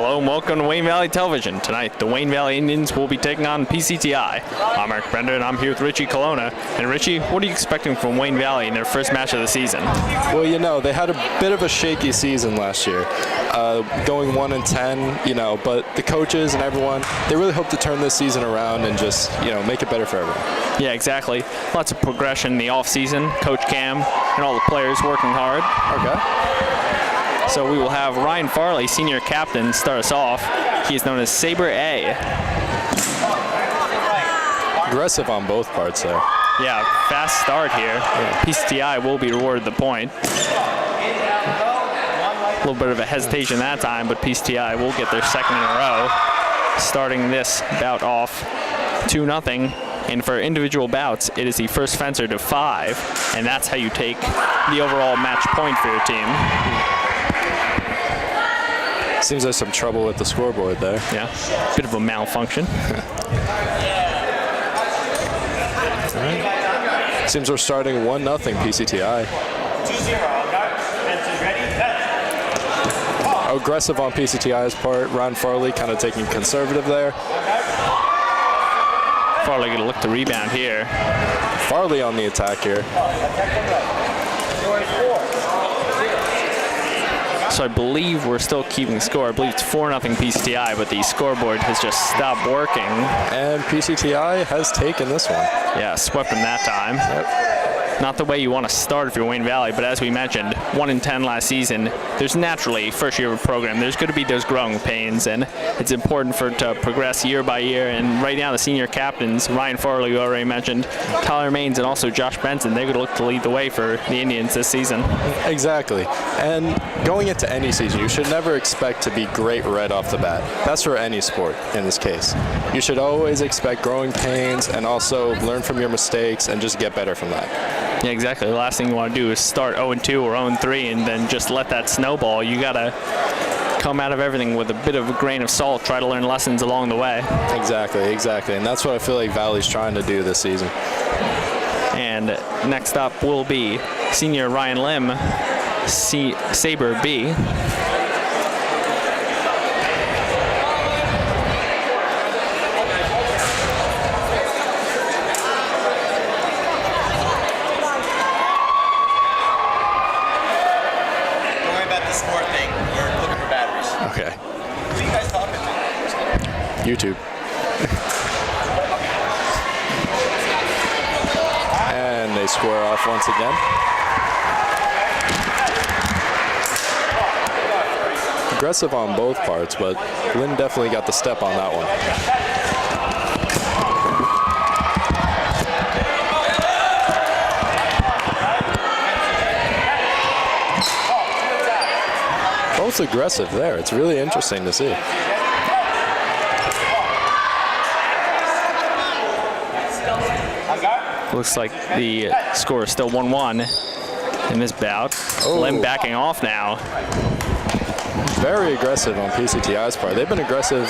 Hello and welcome to Wayne Valley Television. Tonight, the Wayne Valley Indians will be taking on PCTI. I'm Eric Bender and I'm here with Richie Colonna. And Richie, what are you expecting from Wayne Valley in their first match of the season? Well, you know, they had a bit of a shaky season last year, going 1-10, but the coaches and everyone, they really hope to turn this season around and just, make it better for everyone. Yeah, exactly. Lots of progression in the off-season. Coach Cam and all the players working hard. Okay. So we will have Ryan Farley, senior captain, start us off. He is known as Saber A. Aggressive on both parts there. Yeah, fast start here. Yeah. PCTI will be rewarded the point. A little bit of a hesitation that time, but PCTI will get their second in a row, starting this bout off 2-0. And for individual bouts, it is the first fencer to 5, and that's how you take the overall match point for your team. Seems there's some trouble with the scoreboard there. Yeah, bit of a malfunction. All right. Seems we're starting 1-0 PCTI. 2-0. Aggressive on PCTI's part. Ryan Farley kind of taking conservative there. Farley going to look to rebound here. Farley on the attack here. So I believe we're still keeping score. I believe it's 4-0 PCTI, but the scoreboard has just stopped working. And PCTI has taken this one. Yeah, swept them that time. Yep. Not the way you want to start if you're Wayne Valley, but as we mentioned, 1-10 last season. There's naturally, first year of a program, there's going to be those growing pains, and it's important for it to progress year by year. And right now, the senior captains, Ryan Farley, you already mentioned, Tyler Maines, and also Josh Benson, they're going to look to lead the way for the Indians this season. Exactly. And going into any season, you should never expect to be great right off the bat. That's for any sport in this case. You should always expect growing pains and also learn from your mistakes and just get better from that. Yeah, exactly. The last thing you want to do is start 0-2 or 0-3 and then just let that snowball. You got to come out of everything with a bit of a grain of salt, try to learn lessons along the way. Exactly. And that's what I feel like Valley's trying to do this season. And next up will be senior Ryan Lim, Saber B. YouTube. And they square off once again. Aggressive on both parts, but Lynn definitely got the step on that one. Both aggressive there. It's really interesting to see. Looks like the score is still 1-1 in this bout. Oh. Lim backing off now. Very aggressive on PCTI's part. They've been aggressive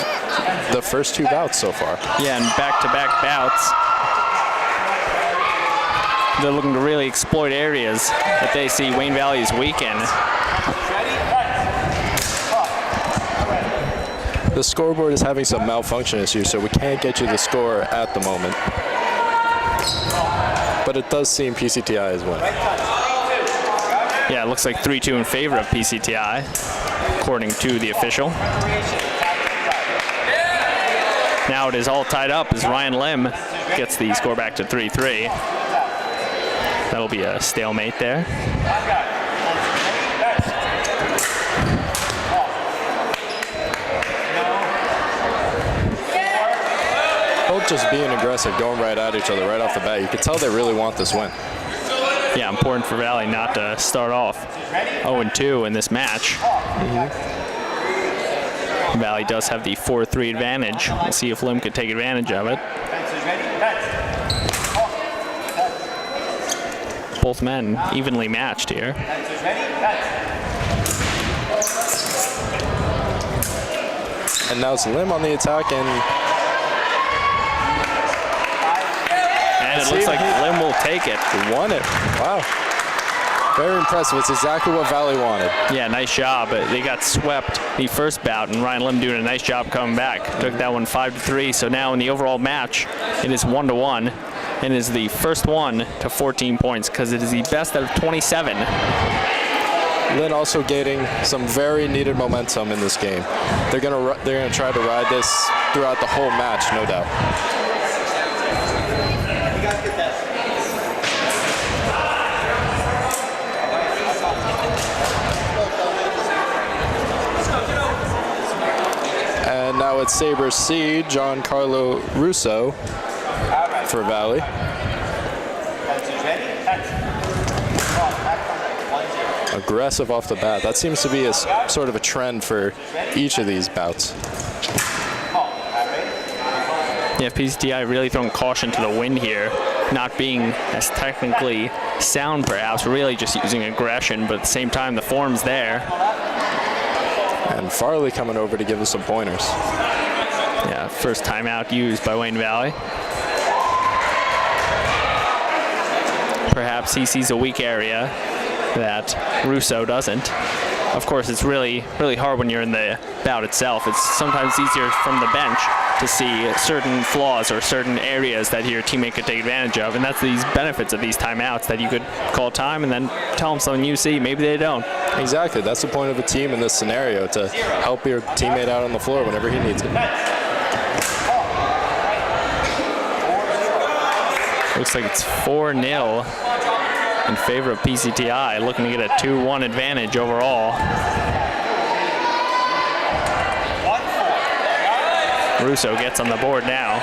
the first 2 bouts so far. Yeah, and back-to-back bouts. They're looking to really exploit areas that they see Wayne Valley is weak in. The scoreboard is having some malfunction issues, so we can't get you the score at the moment. But it does seem PCTI is winning. Yeah, it looks like 3-2 in favor of PCTI, according to the official. Now it is all tied up as Ryan Lim gets the score back to 3-3. That'll be a stalemate there. Both just being aggressive, going right at each other right off the bat. You can tell they really want this win. Yeah, important for Valley not to start off 0-2 in this match. Valley does have the 4-3 advantage. We'll see if Lim could take advantage of it. Both men evenly matched here. And now it's Lim on the attack, and it looks like Lim will take it. He won it. Wow. Very impressive. It's exactly what Valley wanted. Yeah, nice job. They got swept the first bout, and Ryan Lim doing a nice job coming back. Took that one 5-3. So now in the overall match, it is 1-1, and is the first one to 14 points because it is the best out of 27. Lynn also getting some very needed momentum in this game. They're gonna try to ride this throughout the whole match, no doubt. And now it's Sabres C, Giancarlo Russo for Valley. Aggressive off the bat. That seems to be a sort of a trend for each of these bouts. Yeah, PCTI really throwing caution to the wind here, not being as technically sound perhaps, really just using aggression, but at the same time the form's there. And Farley coming over to give us some pointers. Yeah, first timeout used by Wayne Valley. Perhaps he sees a weak area that Russo doesn't. Of course, it's really hard when you're in the bout itself. It's sometimes easier from the bench to see certain flaws or certain areas that your teammate could take advantage of, and that's these benefits of these timeouts, that you could call time and then tell them something you see. Maybe they don't. Exactly. That's the point of a team in this scenario, to help your teammate out on the floor whenever he needs it. Looks like it's 4-0 in favor of PCTI, looking to get a 2-1 advantage overall. Russo gets on the board now.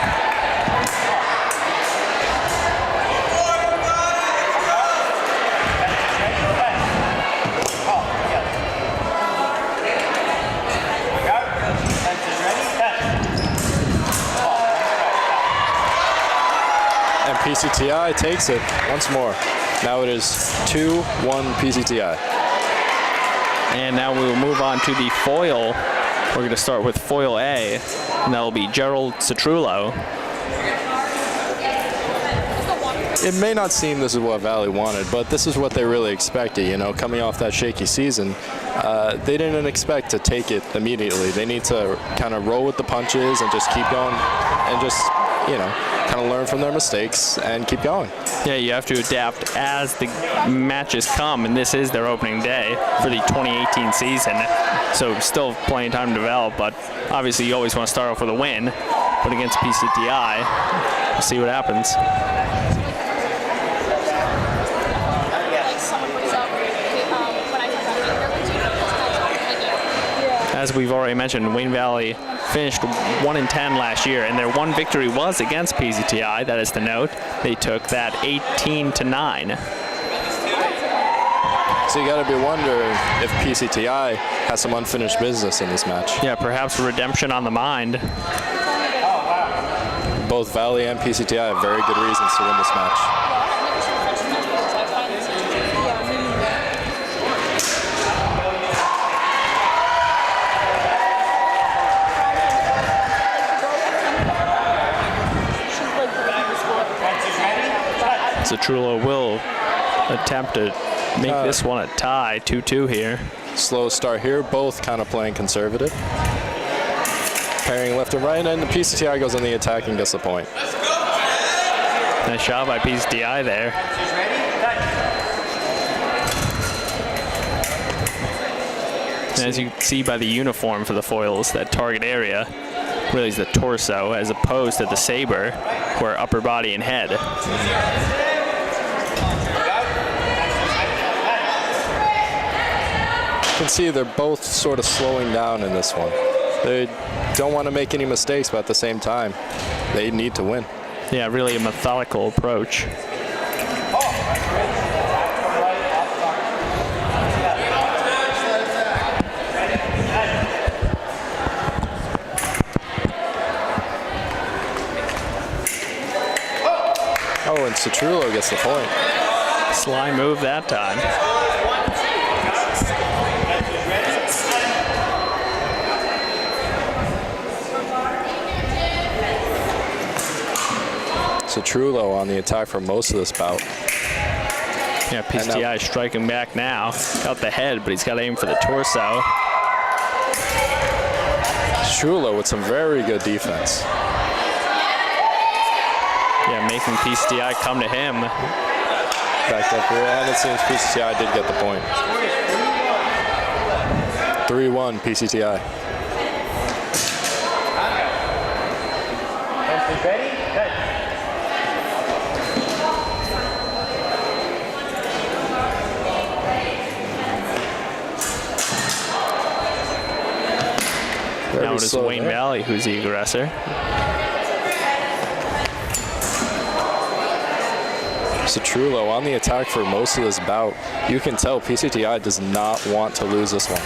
And PCTI takes it once more. Now it is 2-1 PCTI. And now we will move on to the foil. We're going to start with foil A, and that will be Gerald Citrullo. It may not seem this is what Valley wanted, but this is what they really expected. You know, coming off that shaky season, they didn't expect to take it immediately. They need to kind of roll with the punches and just keep going and just, you know, kind of learn from their mistakes and keep going. Yeah, you have to adapt as the matches come, and this is their opening day for the 2018 season. So still plenty of time to develop, but obviously you always want to start off with a win. But against PCTI, we'll see what happens. As we've already mentioned, Wayne Valley finished 1-10 last year, and their one victory was against PCTI. That is the note. They took that 18-9. So you got to be wondering if PCTI has some unfinished business in this match. Yeah, perhaps redemption on the mind. Both Valley and PCTI have very good reasons to win this match. Citrullo will attempt to make this one a tie, 2-2 here. Slow start here, both kind of playing conservative. Pairing left and right, and the PCTI goes on the attack and gets the point. Nice shot by PCTI there. And as you can see by the uniform for the foils, that target area really is the torso as opposed to the saber, where upper body and head. You can see they're both sort of slowing down in this one. They don't want to make any mistakes, but at the same time, they need to win. Yeah, really a methodical approach. Oh, and Citrullo gets the point. Sly move that time. Citrullo on the attack for most of this bout. Yeah, PCTI striking back now. Got the head, but he's got to aim for the torso. Trullo with some very good defense. Yeah, making PCTI come to him. Back up here, and it seems PCTI did get the point. 3-1 PCTI. Ready? Now it is Wayne Valley who's the aggressor. Trullo on the attack for most of this bout. You can tell PCTI does not want to lose this one.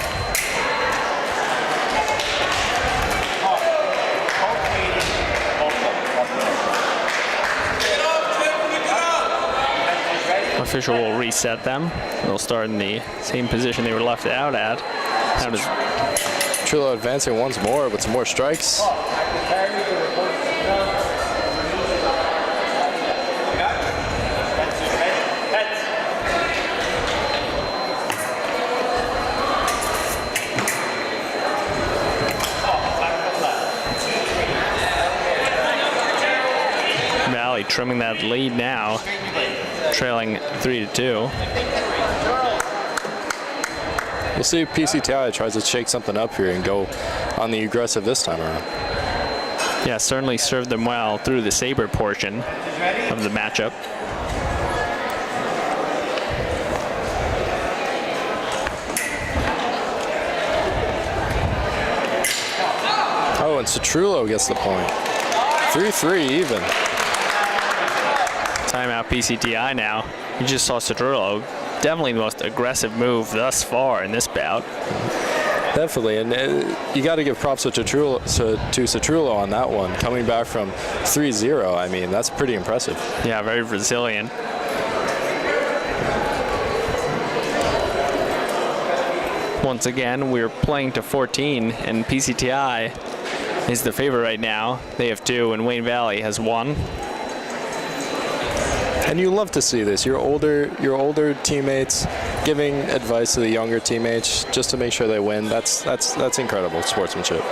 Official will reset them. They'll start in the same position they were left out at. Now does Trullo advancing once more with some more strikes. Valley trimming that lead now, trailing 3-2. We'll see if PCTI tries to shake something up here and go on the aggressive this time around. Yeah, certainly served them well through the saber portion of the matchup. Oh, and Trullo gets the point. 3-3 even. Timeout PCTI now. You just saw Trullo. Definitely the most aggressive move thus far in this bout. Definitely, and you got to give props to Trullo on that one. Coming back from 3-0, I mean, that's pretty impressive. Yeah, very resilient. Once again, we're playing to 14, and PCTI is the favorite right now. They have 2, and Wayne Valley has 1. And you love to see this. Your older teammates giving advice to the younger teammates just to make sure they win. That's incredible sportsmanship.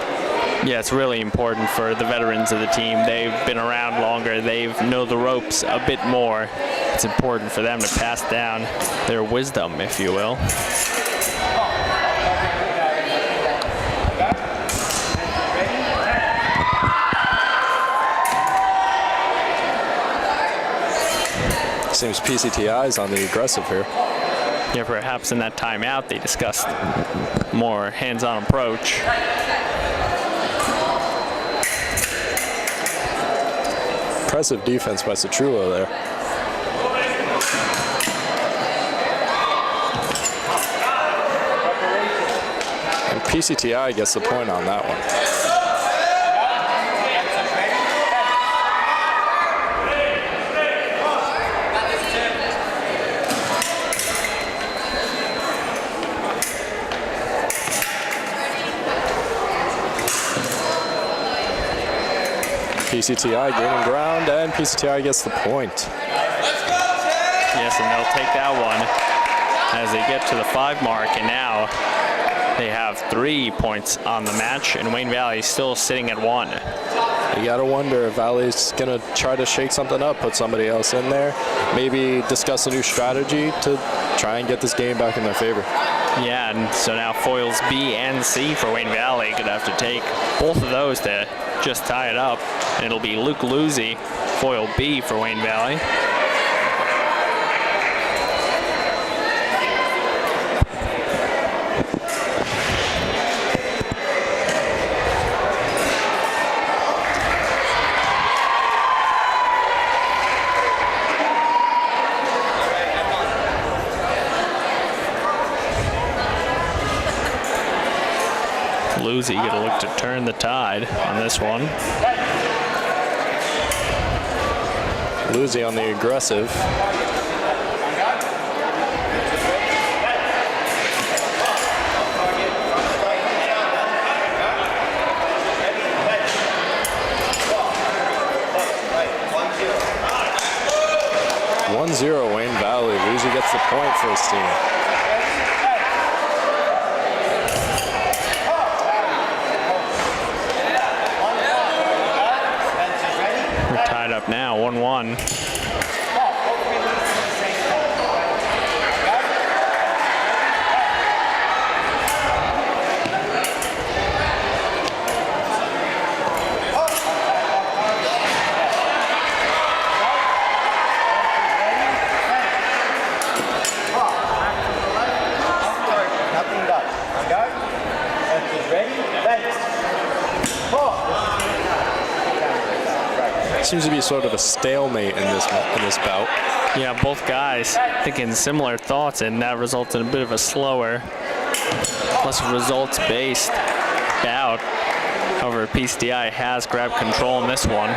Yeah, it's really important for the veterans of the team. They've been around longer. They know the ropes a bit more. It's important for them to pass down their wisdom, if you will. Seems PCTI is on the aggressive here. Yeah, perhaps in that timeout they discussed more hands-on approach. Impressive defense by Trullo there. And PCTI gets the point on that one. PCTI gaining ground, and PCTI gets the point. Yes, and they'll take that one as they get to the 5 mark, and now they have 3 points on the match, and Wayne Valley is still sitting at 1. You gotta wonder if Valley's gonna try to shake something up, put somebody else in there, maybe discuss a new strategy to try and get this game back in their favor. Yeah, and so now foils B and C for Wayne Valley. Gonna have to take both of those to just tie it up, and it'll be Luke Luzzi, foil B for Wayne Valley. Luzzi gonna look to turn the tide on this one. Luzzi on the aggressive. Wayne Valley. Luzzi gets the point for his team. We're tied up now, 1-1. Seems to be sort of a stalemate in this bout. Yeah, both guys thinking similar thoughts, and that results in a bit of a slower, less results-based bout. However, PCTI has grabbed control in this one.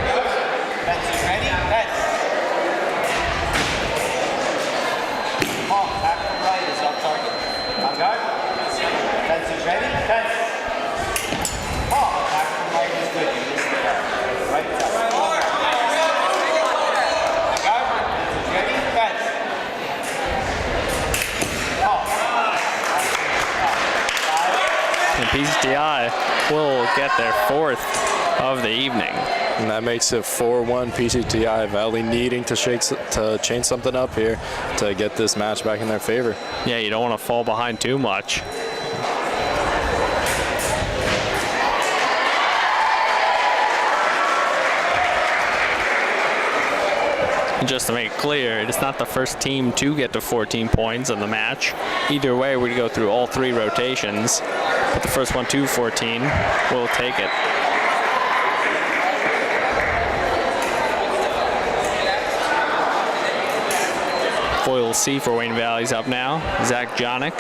PCTI will get their 4th of the evening. And that makes it 4-1 PCTI. Valley needing to change something up here to get this match back in their favor. Yeah, you don't want to fall behind too much. And just to make it clear, it is not the first team to get to 14 points in the match. Either way, we go through all 3 rotations, but the first one to 14 will take it. Foil C for Wayne Valley's up now. Zach Jonick.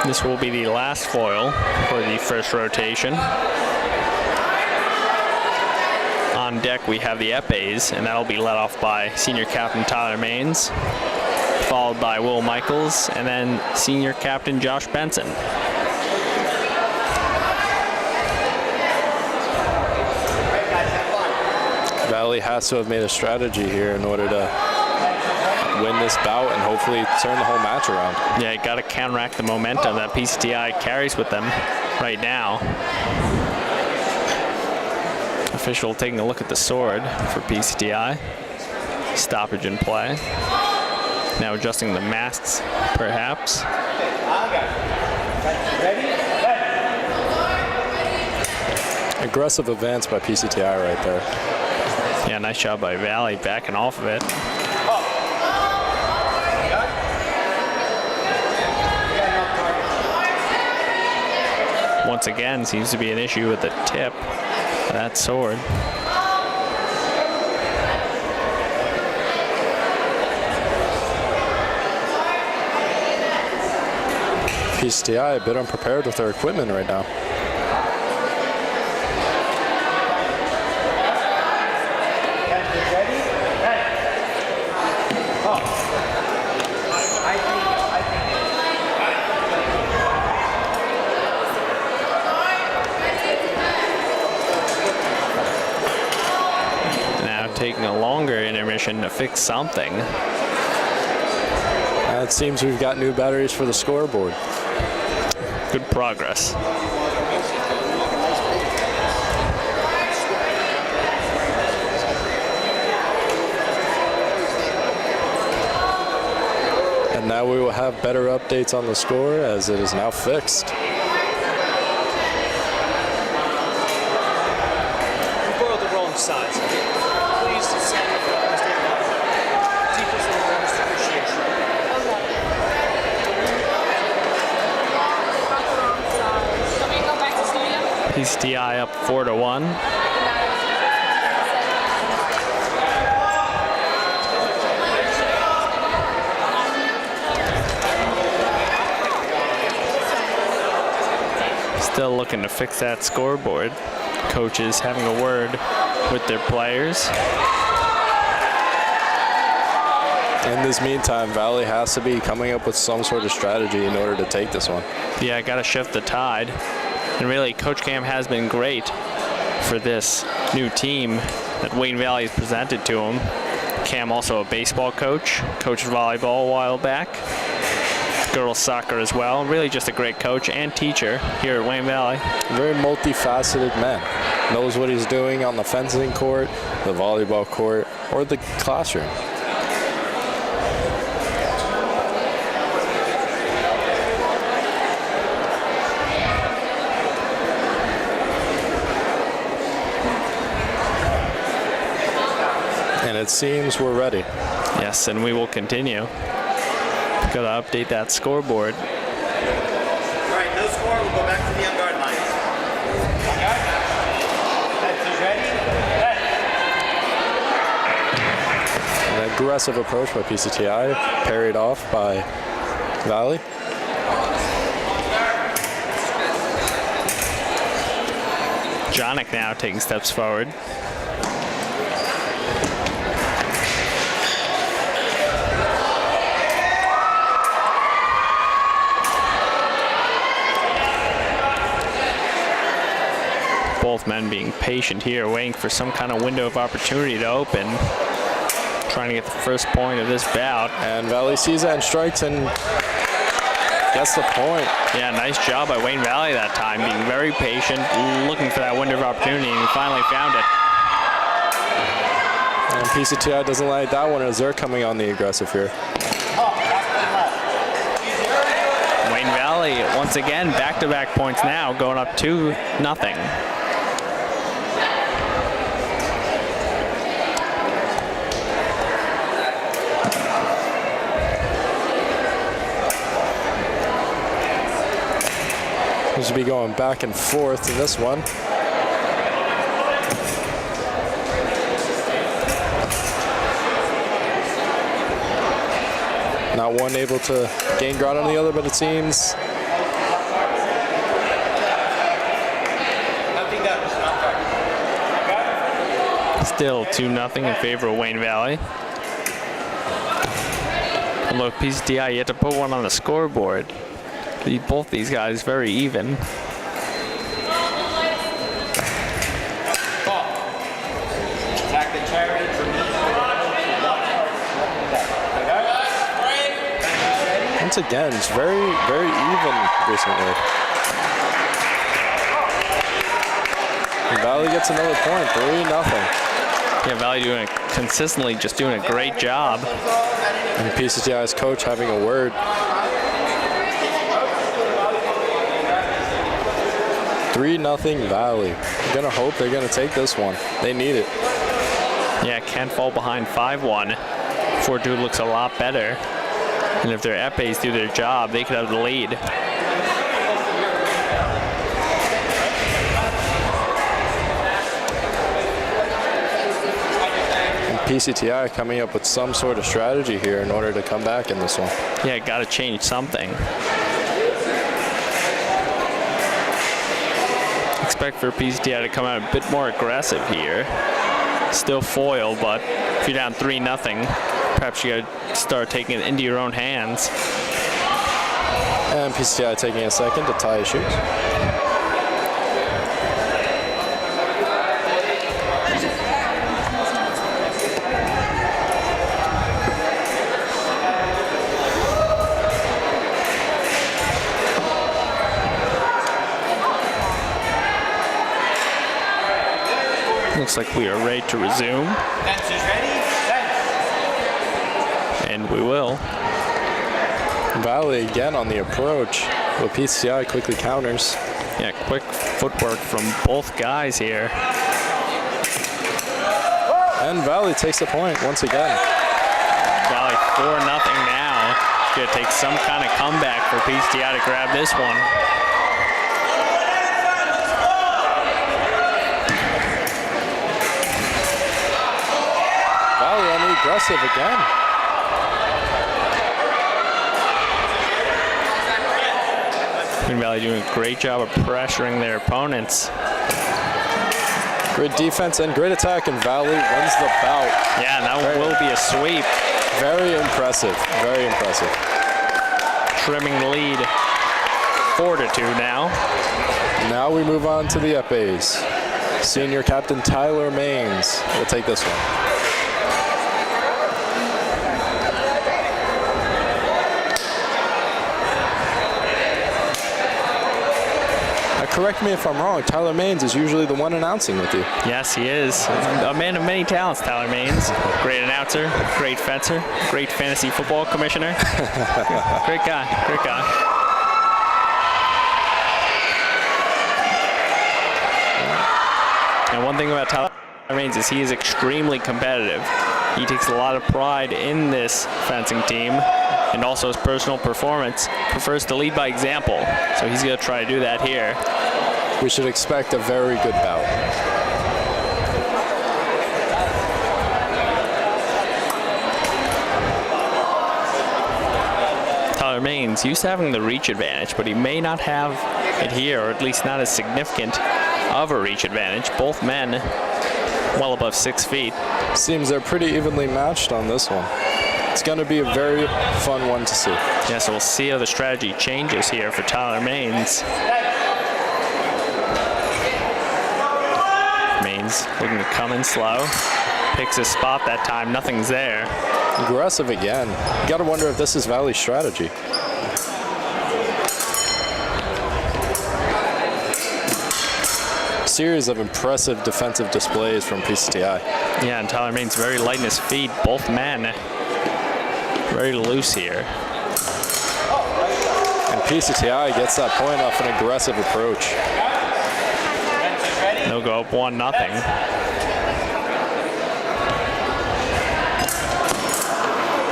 This will be the last foil for the first rotation. On deck we have the epes, and that'll be led off by senior captain Tyler Maines, followed by Will Michaels, and then senior captain Josh Benson. Valley has to have made a strategy here in order to win this bout and hopefully turn the whole match around. Yeah, you got to counteract the momentum that PCTI carries with them right now. Official taking a look at the sword for PCTI. Stoppage in play. Now adjusting the masks, perhaps. Aggressive advance by PCTI right there. Yeah, nice job by Valley backing off of it. Once again, seems to be an issue with the tip of that sword. PCTI a bit unprepared with their equipment right now. Taking a longer intermission to fix something. It seems we've got new batteries for the scoreboard. Good progress. And now we will have better updates on the score as it is now fixed. You borrowed the wrong size. Please send it for deepest and warmest appreciation. PCTI up 4-1. Still looking to fix that scoreboard. Coaches having a word with their players. In this meantime, Valley has to be coming up with some sort of strategy in order to take this one. Yeah, got to shift the tide. And really, Coach Cam has been great for this new team that Wayne Valley has presented to him. Cam also a baseball coach, coached volleyball a while back, girls soccer as well. Really just a great coach and teacher here at Wayne Valley. Very multifaceted man. Knows what he's doing on the fencing court, the volleyball court, or the classroom. And it seems we're ready. Yes, and we will continue. Got to update that scoreboard. All right, no score. We'll go back to the unguard line. An aggressive approach by PCTI, parried off by Valley. Jonick now taking steps forward. Both men being patient here, waiting for some kind of window of opportunity to open. Trying to get the first point of this bout. And Valley sees that and strikes and gets the point. Yeah, nice job by Wayne Valley that time, being very patient, looking for that window of opportunity, and he finally found it. And PCTI doesn't like that one as they're coming on the aggressive here. Wayne Valley, once again, back-to-back points now, going up 2-0. Seems to be going back and forth in this one. Not one able to gain ground on the other, but it seems still 2-0 in favor of Wayne Valley. Although PCTI yet to put one on the scoreboard. Both these guys very even. once again, it's very, very even recently. And Valley gets another point, 3-0. Yeah, Valley consistently just doing a great job. And PCTI's coach having a word. 3-0 Valley. I'm gonna hope they're gonna take this one. They need it. Yeah, can't fall behind 5-1. 4-2 looks a lot better. And if their epes do their job, they could have the lead. And PCTI coming up with some sort of strategy here in order to come back in this one. Yeah, got to change something. Expect for PCTI to come out a bit more aggressive here. Still foil, but if you're down 3-0, perhaps you got to start taking it into your own hands. And PCTI taking a second to tie his shoes. Looks like we are ready to resume. And we will. Valley again on the approach, but PCTI quickly counters. Yeah, quick footwork from both guys here. And Valley takes the point once again. Valley 4-0 now. It's going to take some kind of comeback for PCTI to grab this one. Valley on the aggressive again. Queen Valley doing a great job of pressuring their opponents. Great defense and great attack, and Valley wins the bout. Yeah, and that will be a sweep. Very impressive, very impressive. Trimming the lead 4-2 now. Now we move on to the epes. Senior captain Tyler Maines will take this one. Correct me if I'm wrong, Tyler Maines is usually the one announcing with you. Yes, he is. A man of many talents, Tyler Maines. Great announcer, great fencer, great fantasy football commissioner. Great guy, great guy. And one thing about Tyler Maines is he is extremely competitive. He takes a lot of pride in this fencing team, and also his personal performance. Prefers to lead by example, so he's going to try to do that here. We should expect a very good bout. Tyler Maines used to having the reach advantage, but he may not have it here, or at least not as significant of a reach advantage. Both men well above 6 feet. Seems they're pretty evenly matched on this one. It's going to be a very fun one to see. Yeah, so we'll see how the strategy changes here for Tyler Maines. Maines looking to come in slow. Picks his spot that time. Nothing's there. Aggressive again. You got to wonder if this is Valley's strategy. Series of impressive defensive displays from PCTI. Yeah, and Tyler Maines very light in his feet. Both men very loose here. And PCTI gets that point off an aggressive approach. They'll go up 1-0.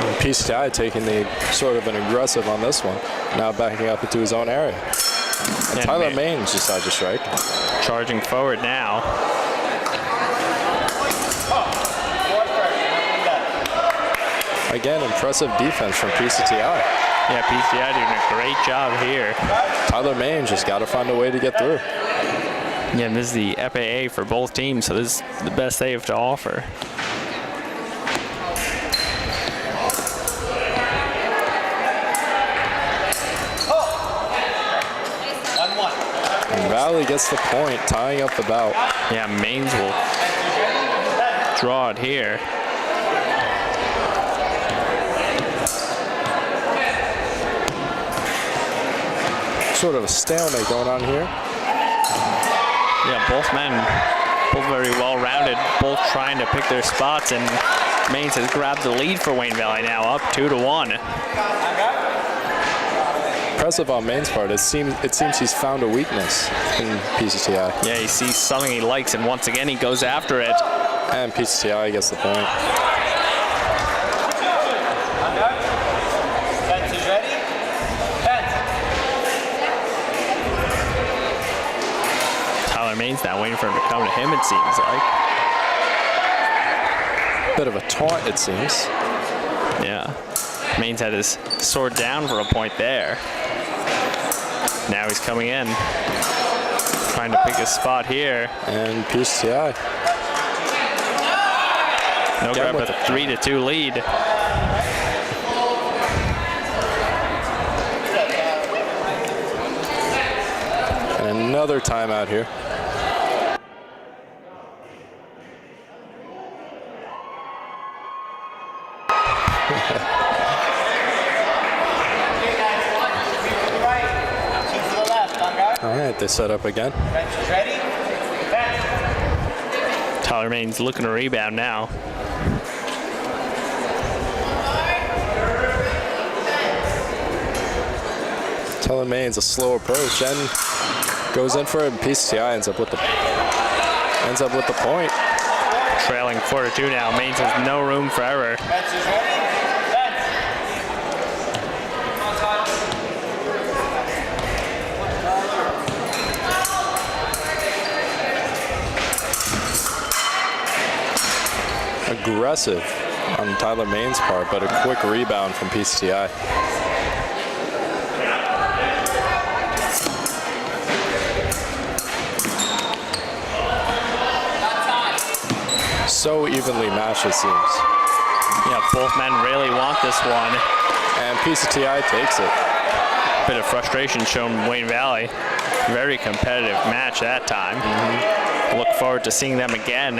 And PCTI taking the sort of an aggressive on this one. Now backing up into his own area. And Tyler Maines decides to strike. Charging forward now. Again, impressive defense from PCTI. Yeah, PCTI doing a great job here. Tyler Maines just got to find a way to get through. Yeah, and this is the FAA for both teams, so this is the best they have to offer. And Valley gets the point, tying up the bout. Yeah, Maines will draw it here. Sort of a stalemate going on here. Yeah, both men, both very well-rounded, both trying to pick their spots, and Maines has grabbed the lead for Wayne Valley now, up 2-1. Impressive on Maine's part. It seems he's found a weakness in PCTI. Yeah, he sees something he likes, and once again he goes after it. And PCTI gets the point. Maines now waiting for him to come to him, it seems like. Bit of a taunt, it seems. Yeah. Maines had his sword down for a point there. Now he's coming in. Trying to pick his spot here. And PCTI. No grab with a 3-2 lead. And another timeout here. All right, they set up again. Tyler Maines looking to rebound now. Tyler Maines a slow approach and goes in for it. PCTI ends up with the point. Trailing 4-2 now. Maines has no room for error. Aggressive on Tyler Maines' part, but a quick rebound from PCTI. so evenly matched, it seems. Yeah, both men really want this one. And PCTI takes it. Bit of frustration shown in Wayne Valley. Very competitive match that time. Look forward to seeing them again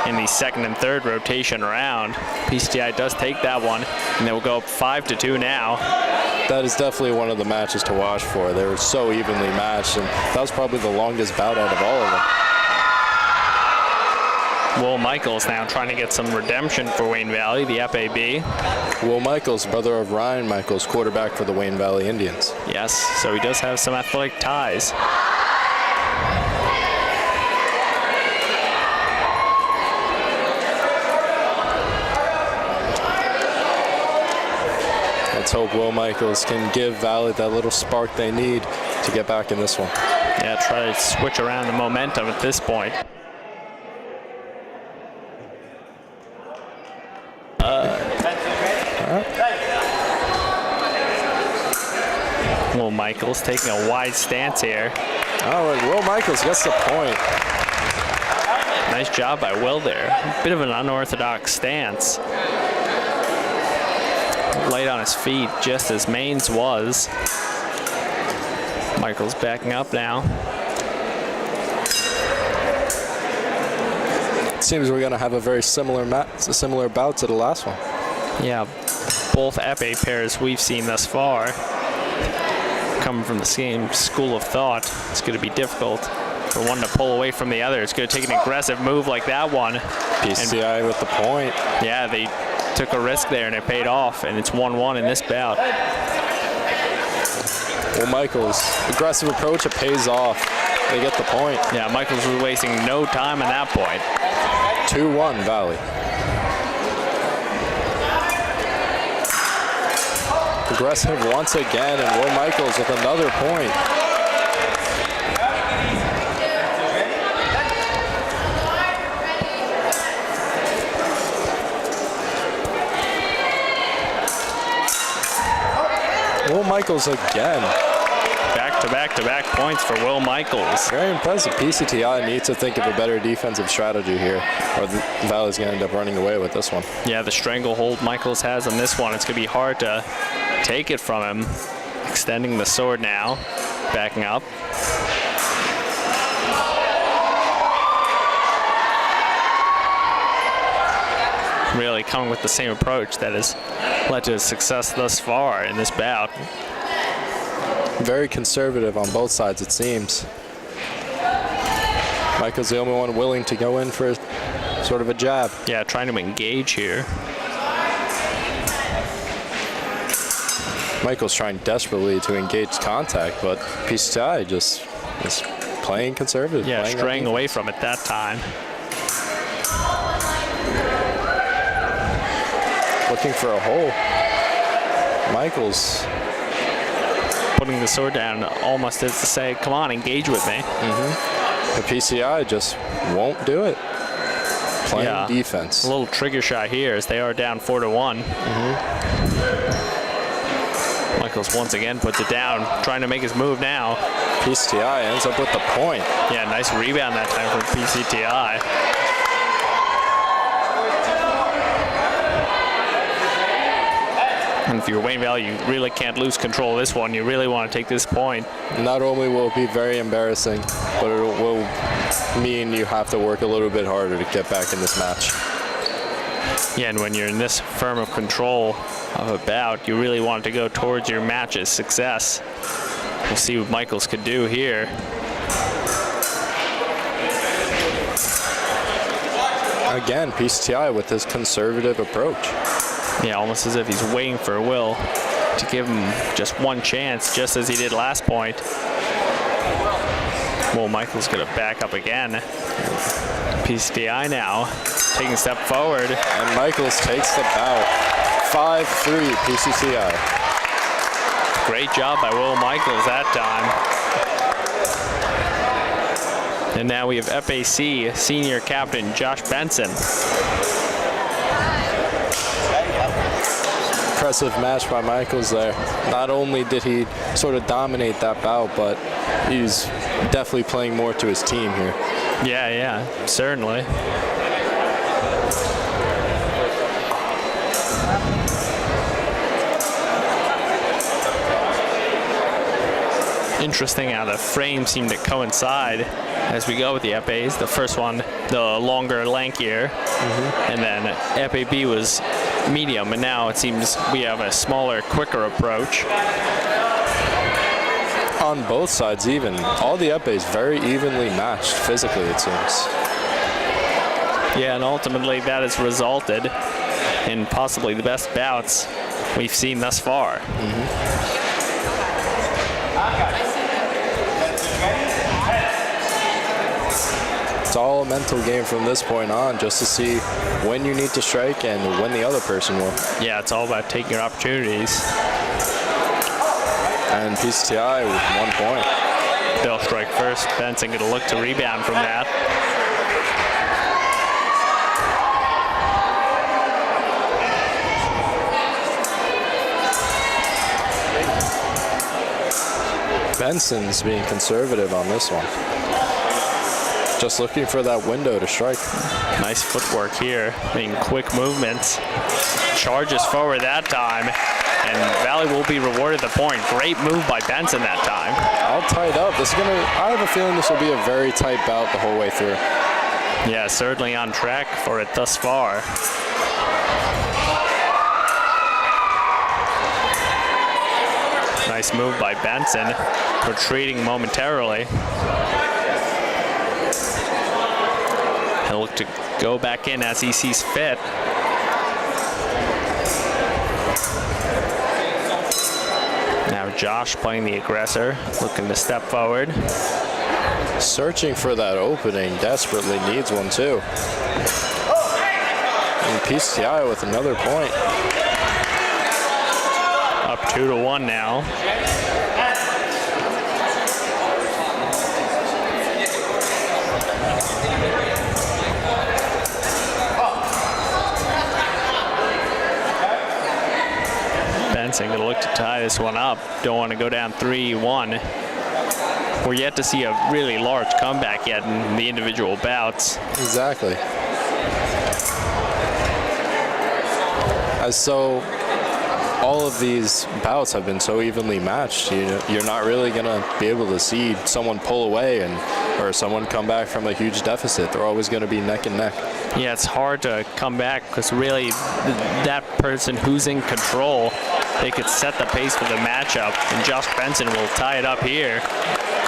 in the second and third rotation round. PCTI does take that one, and they will go up 5-2 now. That is definitely one of the matches to watch for. They were so evenly matched, and that was probably the longest bout out of all of them. Will Michaels now trying to get some redemption for Wayne Valley, the FAB. Will Michaels, brother of Ryan Michaels, quarterback for the Wayne Valley Indians. Yes, so he does have some athletic ties. Let's hope Will Michaels can give Valley that little spark they need to get back in this one. Yeah, try to switch around the momentum at this point. Will Michaels taking a wide stance here. Oh, and Will Michaels gets the point. Nice job by Will there. Bit of an unorthodox stance. Light on his feet, just as Maines was. Michaels backing up now. It seems we're going to have a very similar bout to the last one. Yeah, both FA pairs we've seen thus far coming from the same school of thought. It's going to be difficult for one to pull away from the other. It's going to take an aggressive move like that one. PCTI with the point. Yeah, they took a risk there and it paid off, and it's 1-1 in this bout. Well, Michaels, aggressive approach, it pays off. They get the point. Yeah, Michaels was wasting no time at that point. 2-1 Valley. Aggressive once again, and Will Michaels with another point. Will Michaels again. Back-to-back points for Will Michaels. Very impressive. PCTI needs to think of a better defensive strategy here, or the Valley's going to end up running away with this one. Yeah, the stranglehold Michaels has on this one, it's going to be hard to take it from him. Extending the sword now, backing up. Really coming with the same approach that has led to his success thus far in this bout. Very conservative on both sides, it seems. Michael's the only one willing to go in for sort of a jab. Yeah, trying to engage here. Michael's trying desperately to engage contact, but PCTI just is playing conservative. Yeah, straying away from it that time. Looking for a hole. Michaels putting the sword down almost as to say, come on, engage with me. The PCTI just won't do it. Playing defense. A little trigger shot here as they are down 4-1. Michaels once again puts it down, trying to make his move now. PCTI ends up with the point. Yeah, nice rebound that time from PCTI. And if you're Wayne Valley, you really can't lose control of this one. You really want to take this point. Not only will it be very embarrassing, but it will mean you have to work a little bit harder to get back in this match. Yeah, and when you're in this firm of control of a bout, you really want to go towards your match's success. We'll see what Michaels could do here. Again, PCTI with this conservative approach. Yeah, almost as if he's waiting for Will to give him just one chance, just as he did last point. Will Michaels going to back up again. PCTI now taking a step forward. And Michaels takes the bout. 5-3 PCTI. Great job by Will Michaels that time. And now we have FAC senior captain Josh Benson. Impressive match by Michaels there. Not only did he sort of dominate that bout, but he's definitely playing more to his team here. Yeah, certainly. Interesting how the frames seem to coincide as we go with the epes. The first one, the longer, lankier, and then epe B was medium, and now it seems we have a smaller, quicker approach. On both sides even. All the epes very evenly matched physically, it seems. Yeah, and ultimately that has resulted in possibly the best bouts we've seen thus far. It's all a mental game from this point on, just to see when you need to strike and when the other person will. Yeah, it's all about taking your opportunities. And PCTI with 1 point. They'll strike first. Benson going to look to rebound from that. Benson's being conservative on this one. Just looking for that window to strike. Nice footwork here, making quick movements. Charges forward that time, and Valley will be rewarded the point. Great move by Benson that time. All tied up. I have a feeling this will be a very tight bout the whole way through. Yeah, certainly on track for it thus far. Nice move by Benson, retreating momentarily. He'll look to go back in as he sees fit. Now Josh playing the aggressor, looking to step forward. Searching for that opening, desperately needs one too. And PCTI with another point. Up 2-1 now. Benson going to look to tie this one up. Don't want to go down 3-1. We're yet to see a really large comeback yet in the individual bouts. Exactly. As so, all of these bouts have been so evenly matched. You're not really going to be able to see someone pull away or someone come back from a huge deficit. They're always going to be neck and neck. Yeah, it's hard to come back because really that person who's in control, they could set the pace for the matchup, and Josh Benson will tie it up here.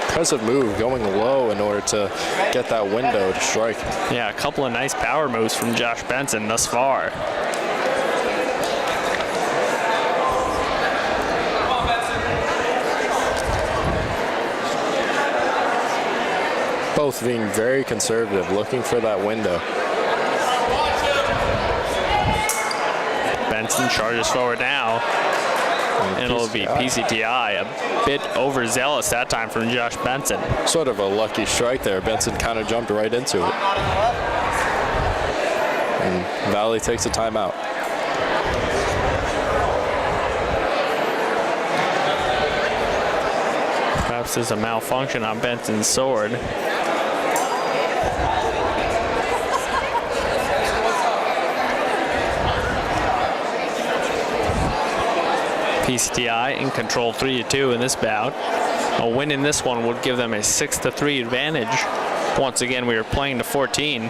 Impressive move, going low in order to get that window to strike. Yeah, a couple of nice power moves from Josh Benson thus far. Both being very conservative, looking for that window. Benson charges forward now. And it'll be PCTI, a bit overzealous that time from Josh Benson. Sort of a lucky strike there. Benson kind of jumped right into it. And Valley takes a timeout. Perhaps there's a malfunction on Benson's sword. PCTI in control 3-2 in this bout. A win in this one would give them a 6-3 advantage. Once again, we are playing to 14.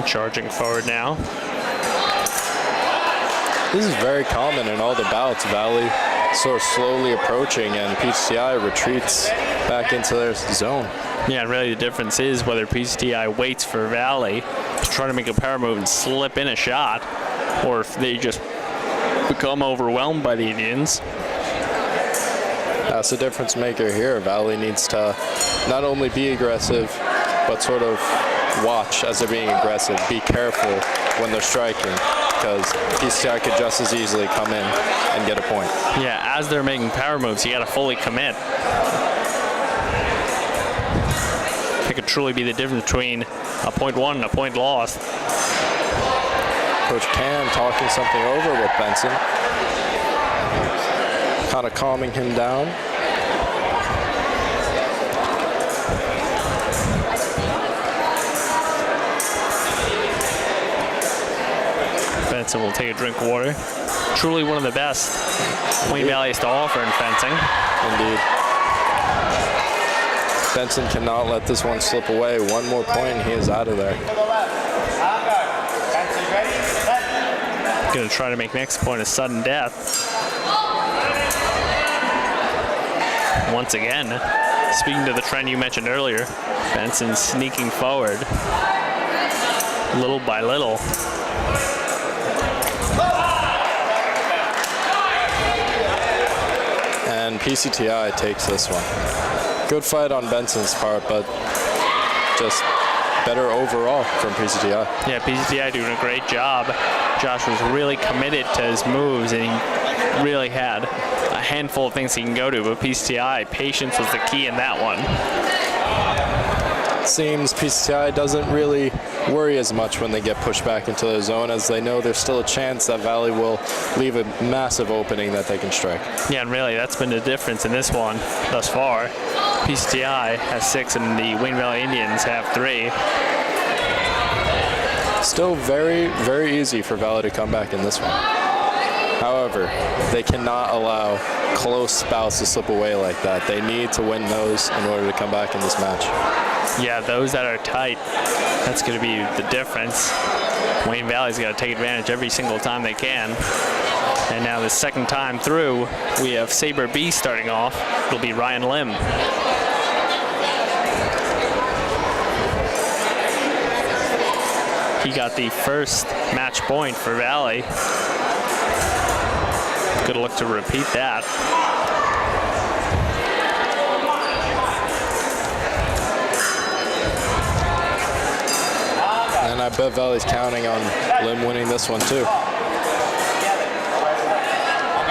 Charging forward now. This is very common in all the bouts. Valley sort of slowly approaching and PCTI retreats back into their zone. Yeah, really the difference is whether PCTI waits for Valley to try to make a power move and slip in a shot, or if they just become overwhelmed by the Indians. That's the difference maker here. Valley needs to not only be aggressive, but sort of watch as they're being aggressive. Be careful when they're striking, because PCTI could just as easily come in and get a point. Yeah, as they're making power moves, you got to fully commit. It could truly be the difference between a point won and a point lost. Coach Cam talking something over with Benson, kind of calming him down. Benson will take a drink of water. Truly one of the best Wayne Valley has to offer in fencing. Indeed. Benson cannot let this one slip away. One more point and he is out of there. Going to try to make next point a sudden death. Once again, speaking to the trend you mentioned earlier, Benson sneaking forward little by little. And PCTI takes this one. Good fight on Benson's part, but just better overall from PCTI. Yeah, PCTI doing a great job. Josh was really committed to his moves, and he really had a handful of things he can go to, but PCTI, patience was the key in that one. It seems PCTI doesn't really worry as much when they get pushed back into the zone, as they know there's still a chance that Valley will leave a massive opening that they can strike. Yeah, and really that's been the difference in this one thus far. PCTI has 6 and the Wayne Valley Indians have 3. Still very, very easy for Valley to come back in this one. However, they cannot allow close bouts to slip away like that. They need to win those in order to come back in this match. Yeah, those that are tight, that's going to be the difference. Wayne Valley's got to take advantage every single time they can. And now the second time through, we have Saber B starting off. It'll be Ryan Lim. He got the first match point for Valley. Good look to repeat that. And I bet Valley's counting on Lim winning this one too.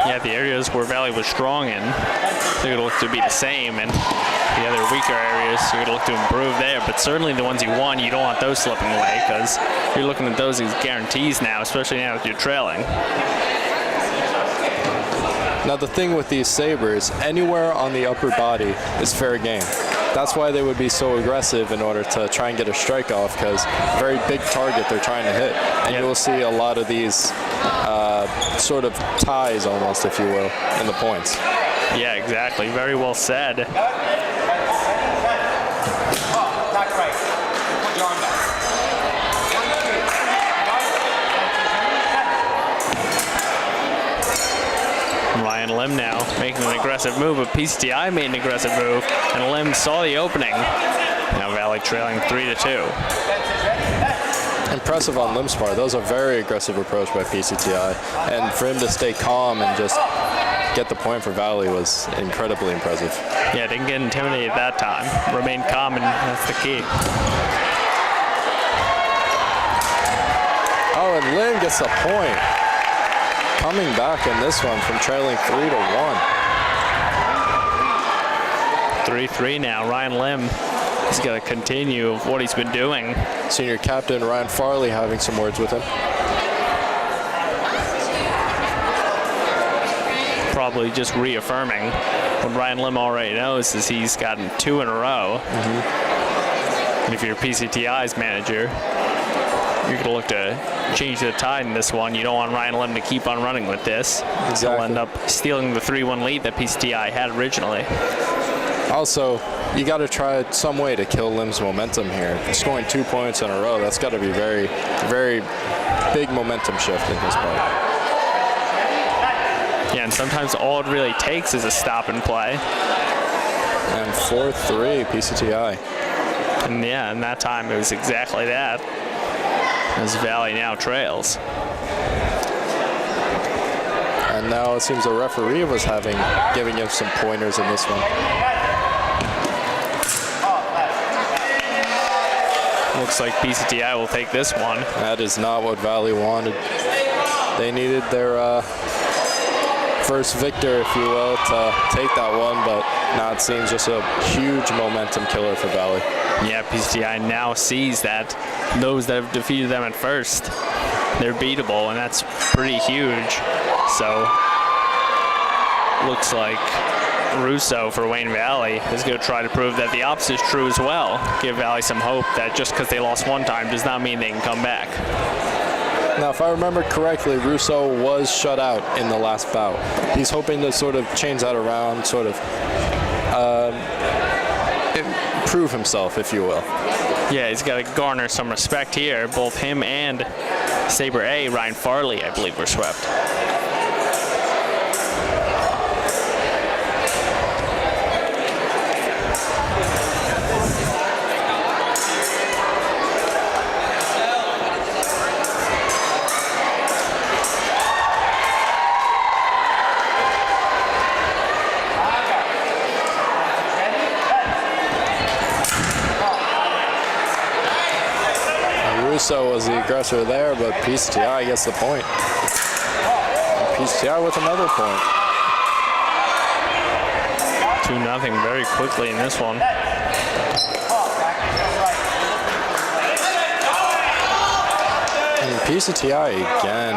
Yeah, the areas where Valley was strong in, they're going to look to be the same, and the other weaker areas, you're going to look to improve there. But certainly the ones you won, you don't want those slipping away, because you're looking at those as guarantees now, especially now that you're trailing. Now the thing with these Sabres, anywhere on the upper body is fair game. That's why they would be so aggressive in order to try and get a strike off, because very big target they're trying to hit. And you will see a lot of these sort of ties almost, if you will, in the points. Yeah, exactly. Very well said. Ryan Lim now making an aggressive move, but PCTI made an aggressive move, and Lim saw the opening. Now Valley trailing 3-2. Impressive on Lim's part. That was a very aggressive approach by PCTI. And for him to stay calm and just get the point for Valley was incredibly impressive. Yeah, didn't get intimidated that time. Remained calm, and that's the key. Oh, and Lim gets a point. Coming back in this one from trailing 3-1. 3-3 now. Ryan Lim has got to continue what he's been doing. Senior captain Ryan Farley having some words with him. Probably just reaffirming what Ryan Lim already knows, is he's gotten 2 in a row. And if you're PCTI's manager, you're going to look to change the tide in this one. You don't want Ryan Lim to keep on running with this. Exactly. He'll end up stealing the 3-1 lead that PCTI had originally. Also, you got to try some way to kill Lim's momentum here. Scoring 2 points in a row, that's got to be very, very big momentum shift in his part. Yeah, and sometimes all it really takes is a stop and play. And 4-3 PCTI. And yeah, and that time it was exactly that, as Valley now trails. And now it seems the referee was giving him some pointers in this one. Looks like PCTI will take this one. That is not what Valley wanted. They needed their first victor, if you will, to take that one, but now it seems just a huge momentum killer for Valley. Yeah, PCTI now sees that those that have defeated them at first, they're beatable, and that's pretty huge. So, looks like Russo for Wayne Valley is going to try to prove that the opposite is true as well. Give Valley some hope that just because they lost one time does not mean they can come back. Now, if I remember correctly, Russo was shut out in the last bout. He's hoping to sort of change that around, sort of prove himself, if you will. Yeah, he's got to garner some respect here. Both him and Saber A, Ryan Farley, I believe, were swept. Russo was the aggressor there, but PCTI gets the point. And PCTI with another point. 2-0 very quickly in this one. And PCTI again.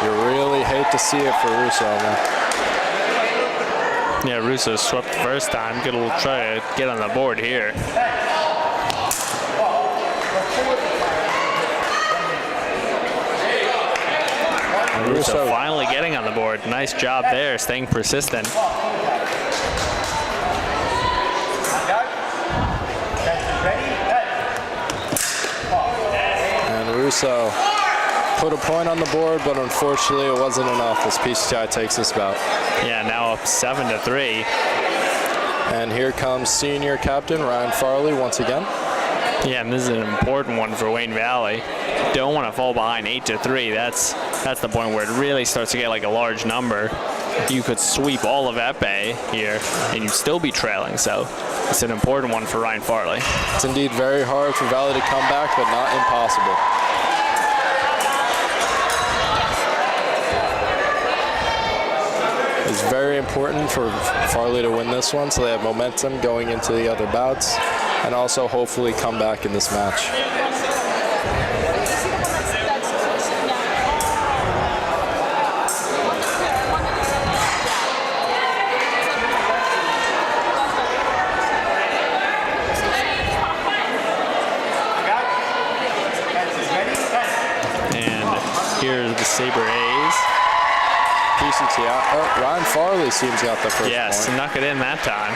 You really hate to see it for Russo, man. Yeah, Russo swept the first time. Gonna try to get on the board here. Russo finally getting on the board. Nice job there, staying persistent. And Russo put a point on the board, but unfortunately it wasn't enough as PCTI takes this bout. Yeah, now up 7-3. And here comes senior captain Ryan Farley once again. Yeah, and this is an important one for Wayne Valley. Don't want to fall behind 8-3. That's the point where it really starts to get like a large number. You could sweep all of Epee here, and you'd still be trailing. So it's an important one for Ryan Farley. It's indeed very hard for Valley to come back, but not impossible. It's very important for Farley to win this one so they have momentum going into the other bouts and also hopefully come back in this match. And here's the Saber A's. PCTI. Oh, Ryan Farley seems got the first Yeah, point. snuck it in that time.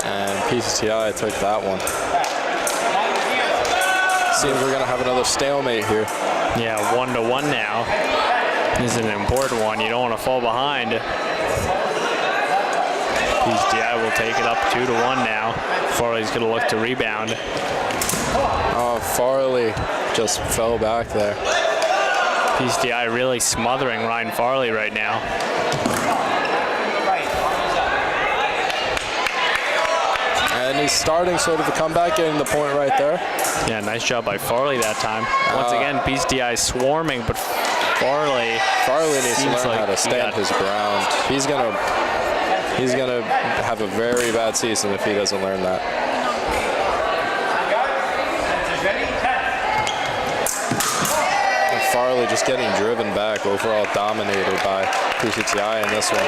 And PCTI took that one. Seems we're going to have another stalemate here. Yeah, 1-1 now. This is an important one. You don't want to fall behind. PCTI will take it up 2-1 now. Farley's going to look to rebound. Oh, Farley just fell back there. PCTI really smothering Ryan Farley right now. And he's starting sort of a comeback, getting the point right there. Yeah, nice job by Farley that time. Once again, PCTI swarming, but Farley needs to learn how to stand his ground. He's gonna have a very bad season if he doesn't learn that. And Farley just getting driven back, overall dominated by PCTI in this one.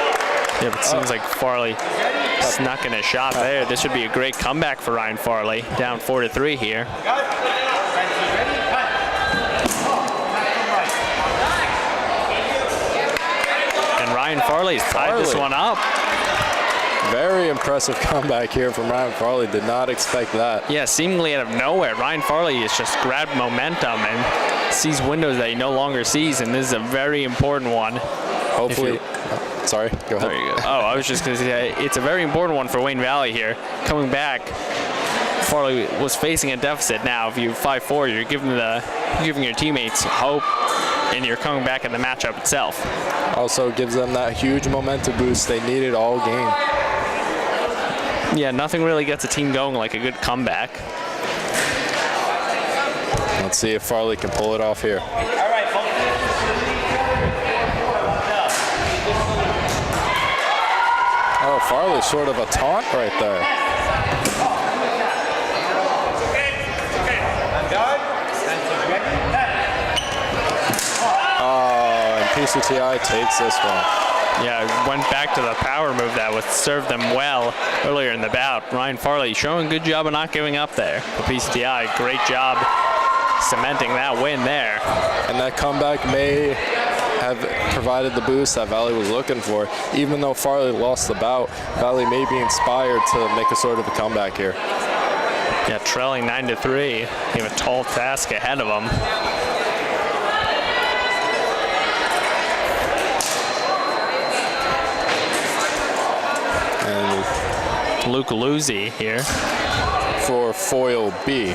Yeah, but it seems like Farley snuck in a shot there. This would be a great comeback for Ryan Farley. Down 4-3 here. And Ryan Farley's tied this one up. Very impressive comeback here from Ryan Farley. Did not expect that. Yeah, seemingly out of nowhere, Ryan Farley has just grabbed momentum and sees windows that he no longer sees, and this is a very important one. Hopefully. Sorry, go ahead. There you go. Oh, I was just going to say, it's a very important one for Wayne Valley here. Coming back Farley was facing a deficit. Now, if you're 5-4, you're giving your teammates hope, and you're coming back in the matchup itself. Also gives them that huge momentum boost they needed all game. Yeah, nothing really gets a team going like a good comeback. Let's see if Farley can pull it off here. All right, folks. Oh, Farley sort of a taunt right there. Oh, and PCTI takes this one. Yeah, went back to the power move that would serve them well earlier in the bout. Ryan Farley showing a good job of not giving up there. The PCTI, great job cementing that win there. And that comeback may have provided the boost that Valley was looking for. Even though Farley lost the bout, Valley may be inspired to make a sort of a comeback here. Yeah, trailing 9-3. They have a tall task ahead of them. And Luke Luzzi here for foil B.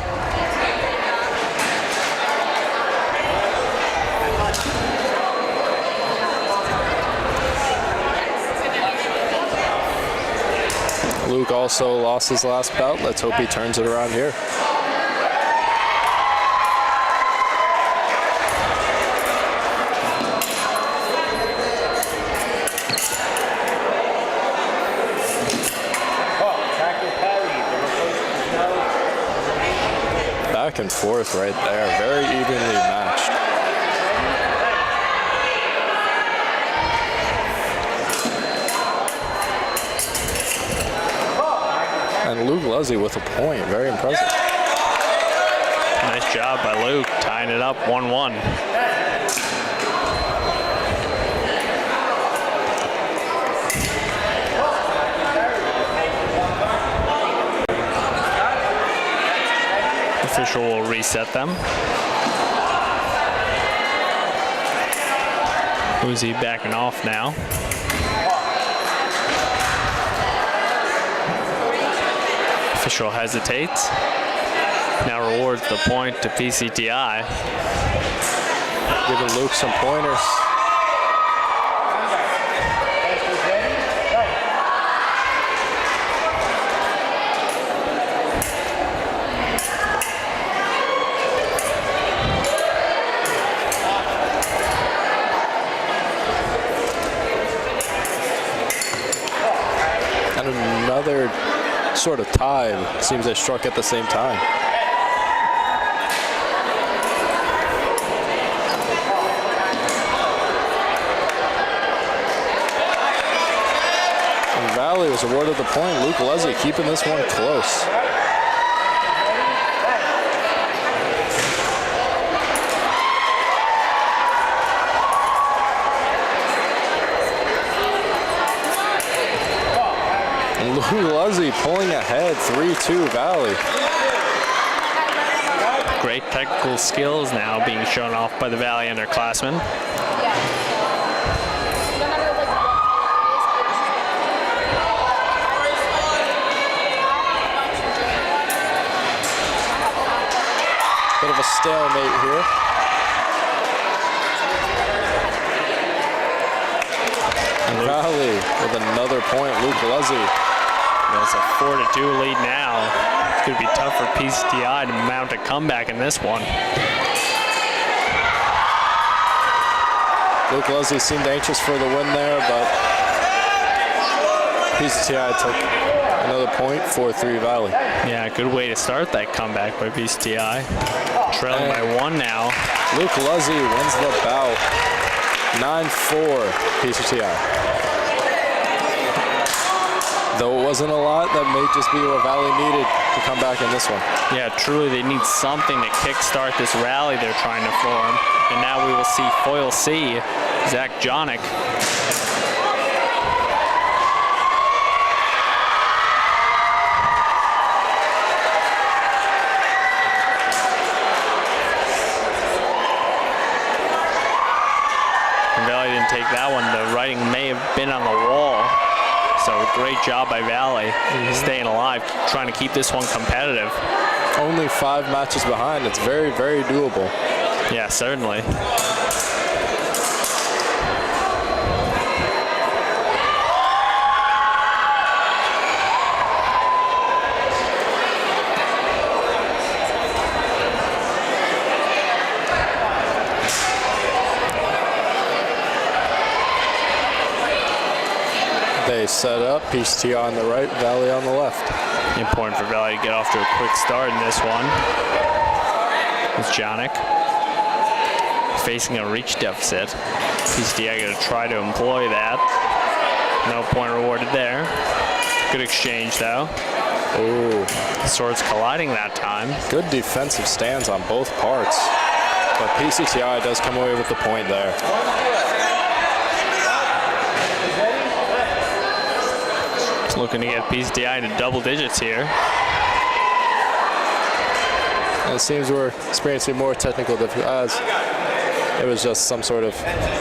Luke also lost his last bout. Let's hope he turns it around here. Back and forth right there, very evenly matched. And Luke Luzzi with a point, very impressive. Nice job by Luke, tying it up 1-1. Official will reset them. Uzi backing off now. Official hesitates. Now rewards the point to PCTI. Giving Luke some pointers. And another sort of tie. Seems they struck at the same time. And Valley was awarded the point. Luke Leslie keeping this one close. Luzzi pulling ahead, 3-2 Valley. Great technical skills now being shown off by the Valley underclassmen. Bit of a stalemate here. And Valley with another point, Luke Luzzi. It's a 4-2 lead now. It's going to be tough for PCTI to mount a comeback in this one. Luke Leslie seemed anxious for the win there, but PCTI took another point, 4-3 Valley. Yeah, good way to start that comeback by PCTI. Trailing by 1 now. Luke Leslie wins the bout, 9-4 PCTI. Though it wasn't a lot, that may just be what Valley needed to come back in this one. Yeah, truly they need something to kickstart this rally they're trying to form. And now we will see foil C, Zach Jonick. And Valley didn't take that one. The writing may have been on the wall. So great job by Valley, staying alive, trying to keep this one competitive. Only 5 matches behind. It's very, very doable. Yeah, certainly. They set up, PCTI on the right, Valley on the left. Important for Valley to get off to a quick start in this one. It's Jonick facing a reach deficit. PCTI going to try to employ that. No point rewarded there. Good exchange though. Ooh. Swords colliding that time. Good defensive stands on both parts. But PCTI does come away with the point there. Looking to get PCTI into double digits here. And it seems we're experiencing more technical difficulties as it was just some sort of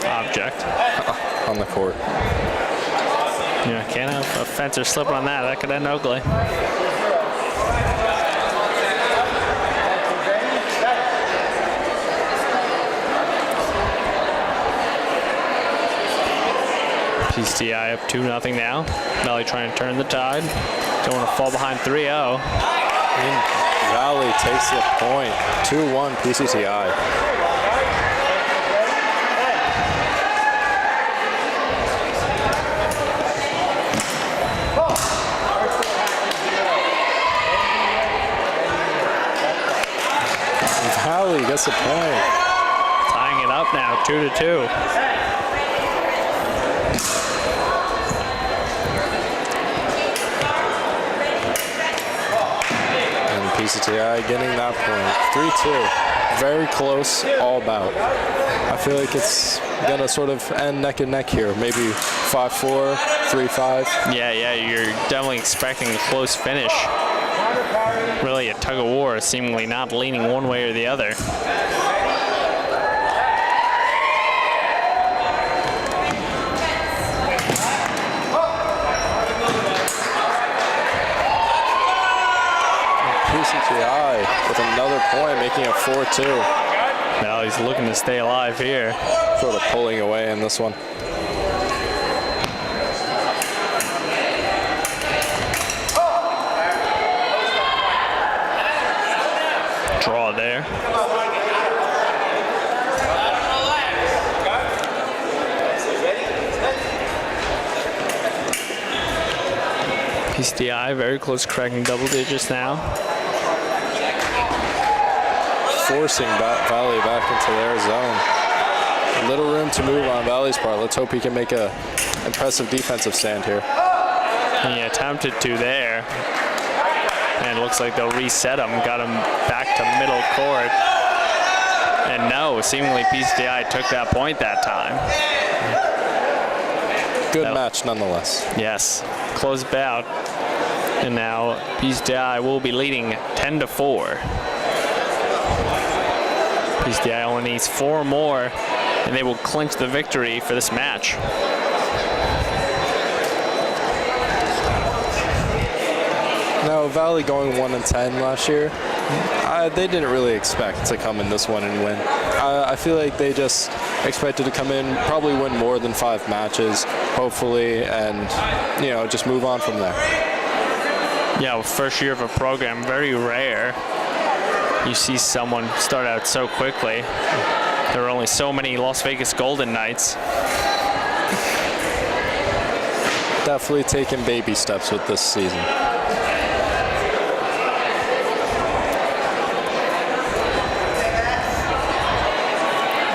Object. on the court. Yeah, can't have a fencer slipping on that. That could end ugly. PCTI up 2-0 now. Valley trying to turn the tide. Don't want to fall behind 3-0. Valley takes the point. 2-1 PCTI. Valley gets the point. Tying it up now, 2-2. PCTI getting that point. 3-2. Very close all bout. I feel like it's gonna sort of end neck and neck here. Maybe 5-4, 3-5. Yeah, you're definitely expecting a close finish. Really a tug of war, seemingly not leaning one way or the other. PCTI with another point, making it 4-2. Now he's looking to stay alive here. Sort of pulling away in this one. Draw there. PCTI very close to cracking double digits now. Forcing Valley back into their zone. Little room to move on Valley's part. Let's hope he can make a impressive defensive stand here. He attempted to there. And it looks like they'll reset him. Got him back to middle court. And no, seemingly PCTI took that point that time. Good match nonetheless. Yes, close bout. And now PCTI will be leading 10-4. PCTI only needs 4 more, and they will clinch the victory for this match. Now, Valley going 1-10 last year, they didn't really expect to come in this one and win. I feel like they just expected to come in, probably win more than 5 matches, hopefully, and just move on from there. Yeah, well, first year of a program, very rare. You see someone start out so quickly. There are only so many Las Vegas Golden Knights. Definitely taking baby steps with this season.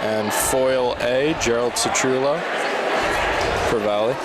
And foil A, Gerald Citrullo for Valley.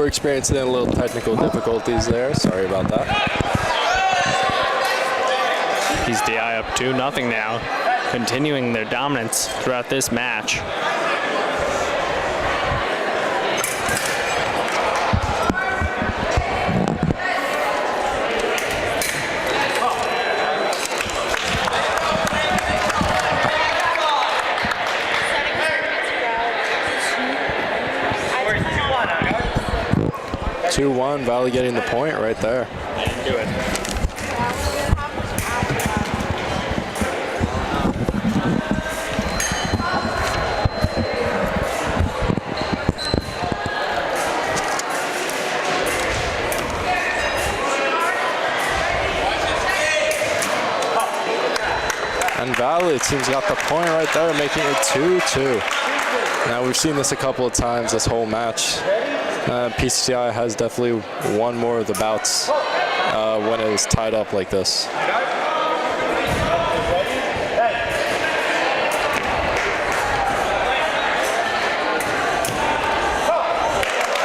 we're experiencing a little technical difficulties there. Sorry about that. PCTI up 2-0 now, continuing their dominance throughout this match. Yeah. 2-1, Valley getting the point right there. Do it. And Valley, it seems, got the point right there, making it 2-2. Now, we've seen this a couple of times this whole match. PCTI has definitely won more of the bouts when it is tied up like this.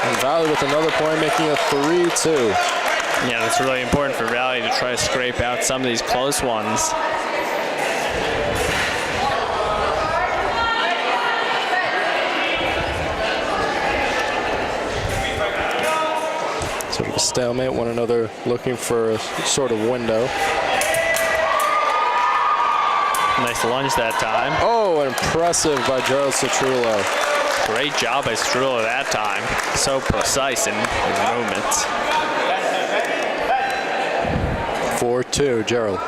And Valley with another point, making it 3-2. Yeah, that's really important for Valley to try to scrape out some of these close ones. Sort of a stalemate, one another looking for a sort of window. Nice lunge that time. Oh, impressive by Gerald Citrullo. Great job by Strullo that time. So precise in his movements. 4-2, Gerald.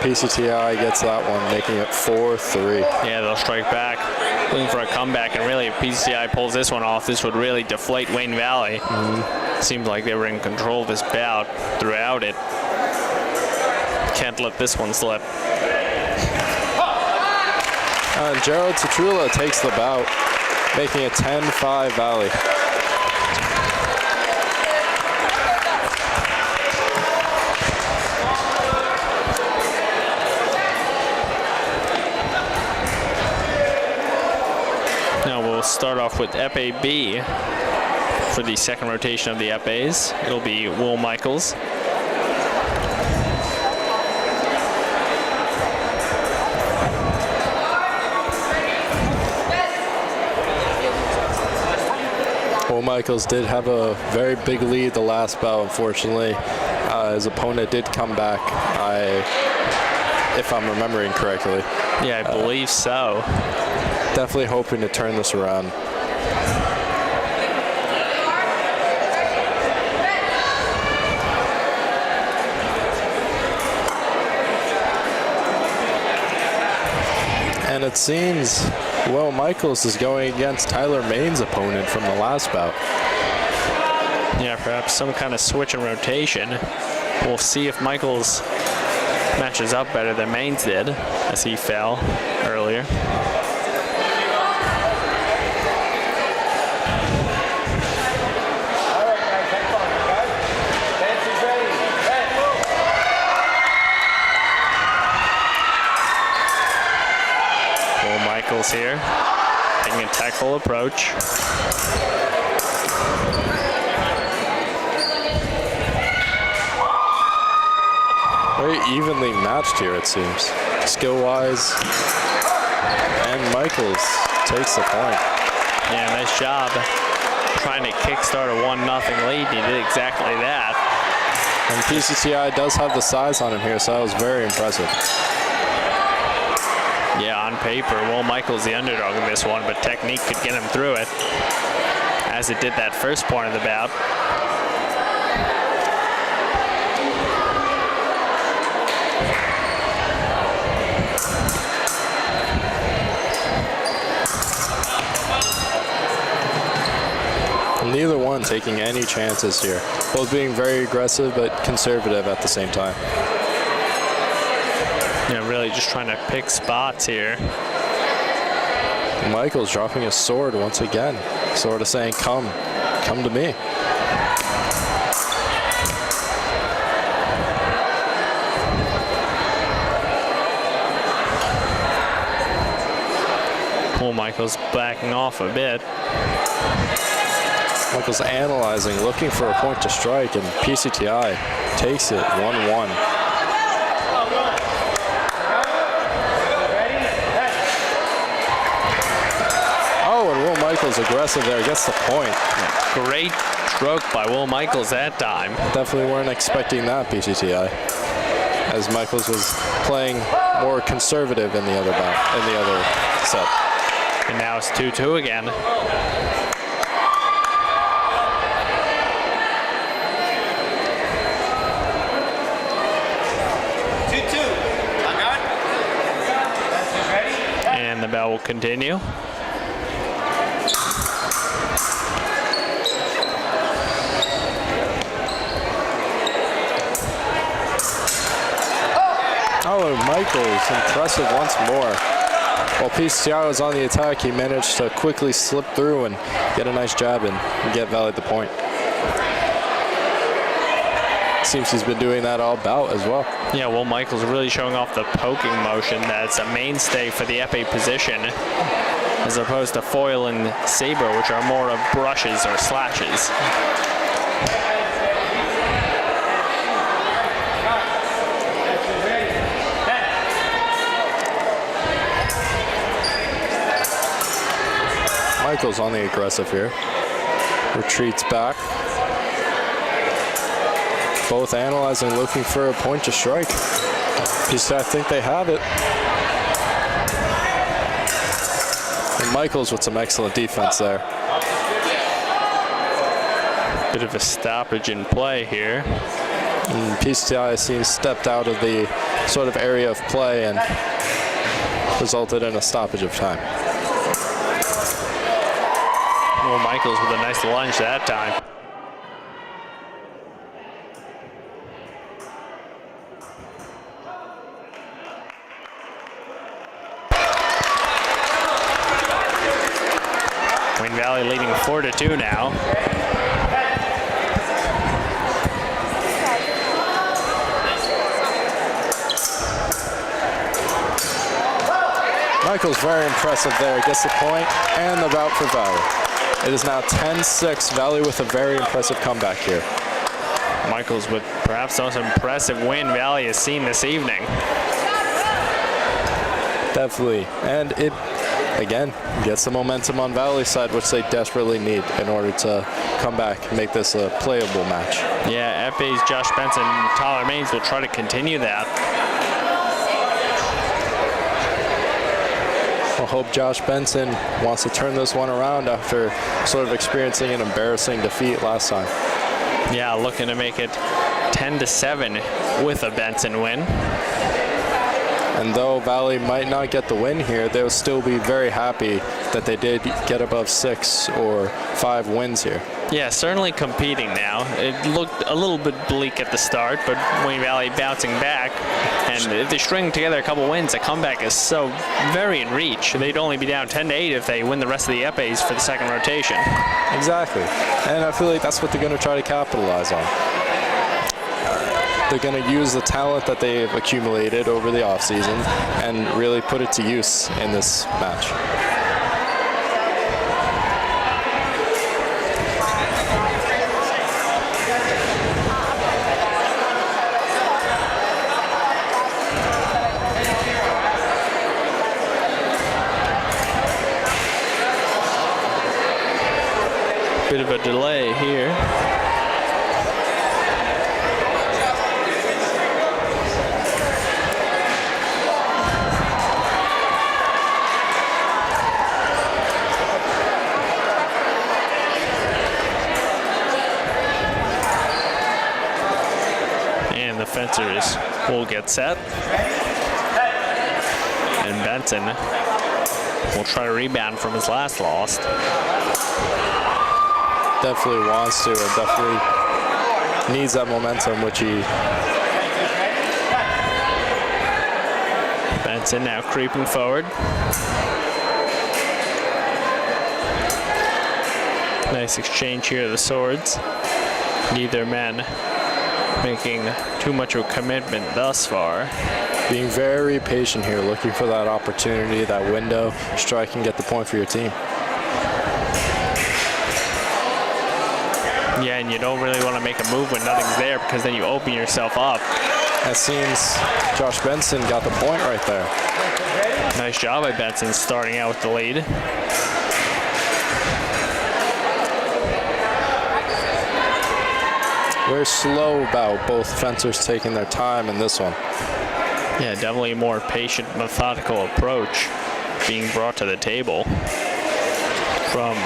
PCTI gets that one, making it 4-3. Yeah, they'll strike back, looking for a comeback, and really if PCTI pulls this one off, this would really deflate Wayne Valley. Seemed like they were in control of this bout throughout it. Can't let this one slip. And Gerald Citrullo takes the bout, making it 10-5 Valley. Start off with Epee B for the second rotation of the Epees. It'll be Will Michaels. Will Michaels did have a very big lead the last bout, unfortunately. His opponent did come back, if I'm remembering correctly. Yeah, I believe so. Definitely hoping to turn this around. And it seems Will Michaels is going against Tyler Main's opponent from the last bout. Yeah, perhaps some kind of switch in rotation. We'll see if Michaels matches up better than Maines did, as he fell earlier. Here, taking a tactful approach. Very evenly matched here, it seems, skill-wise. And Michaels takes the point. Yeah, nice job trying to kickstart a 1-0 lead. He did exactly that. And PCTI does have the size on him here, so that was very impressive. Yeah, on paper, Will Michaels the underdog in this one, but technique could get him through it, as it did that first point of the bout. Neither one taking any chances here. Both being very aggressive, but conservative at the same time. Yeah, really just trying to pick spots here. Michaels dropping his sword once again, sort of saying, come to me. Will Michaels backing off a bit. Michaels analyzing, looking for a point to strike, and PCTI takes it 1-1. Oh, and Will Michaels aggressive there, gets the point. Great stroke by Will Michaels that time. Definitely weren't expecting that, PCTI, as Michaels was playing more conservative in the other set. And now it's 2-2 again. And the bell will continue. Oh, and Michaels impressive once more. While PCTI was on the attack, he managed to quickly slip through and get a nice jab and get Valley the point. Seems he's been doing that all bout as well. Yeah, Will Michaels really showing off the poking motion that's a mainstay for the épée position, as opposed to foil and saber, which are more of brushes or slashes. Michaels on the aggressive here. Retreats back. Both analyzing, looking for a point to strike. I think they have it. And Michaels with some excellent defense there. Bit of a stoppage in play here. And PCTI seems stepped out of the sort of area of play and resulted in a stoppage of time. Will Michaels with a nice lunge that time. Wayne Valley leading 4-2 now. Michaels very impressive there, gets the point and the bout for Valley. It is now 10-6, Valley with a very impressive comeback here. Michaels with perhaps the most impressive win Valley has seen this evening. Definitely, and it, again, gets the momentum on Valley's side, which they desperately need in order to come back and make this a playable match. Yeah, FA's Josh Benson and Tyler Maines will try to continue that. I hope Josh Benson wants to turn this one around after sort of experiencing an embarrassing defeat last time. Yeah, looking to make it 10-7 with a Benson win. And though Valley might not get the win here, they'll still be very happy that they did get above 6 or 5 wins here. Yeah, certainly competing now. It looked a little bit bleak at the start, but Wayne Valley bouncing back. And if they string together a couple wins, the comeback is so very in reach. They'd only be down 10-8 if they win the rest of the épées for the second rotation. Exactly. And I feel like that's what they're going to try to capitalize on. They're going to use the talent that they've accumulated over the offseason and really put it to use in this match. Bit of a delay here. And the fencers will get set. And Benson will try to rebound from his last loss. Definitely wants to and definitely needs that momentum, which he... Benson now creeping forward. Nice exchange here of the swords. Neither men making too much of a commitment thus far. Being very patient here, looking for that opportunity, that window, strike and get the point for your team. Yeah, and you don't really want to make a move when nothing's there because then you open yourself up. It seems Josh Benson got the point right there. Nice job by Benson starting out with the lead. Very slow about both fencers taking their time in this one. Yeah, definitely a more patient, methodical approach being brought to the table from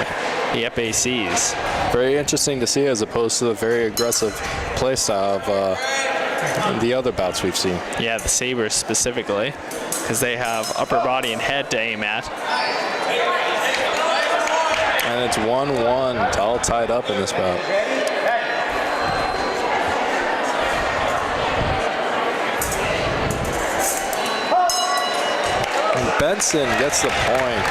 the FACs. Very interesting to see as opposed to the very aggressive play style of the other bouts we've seen. Yeah, the Sabres specifically, because they have upper body and head to aim at. And it's 1-1. It's all tied up in this bout. And Benson gets the point.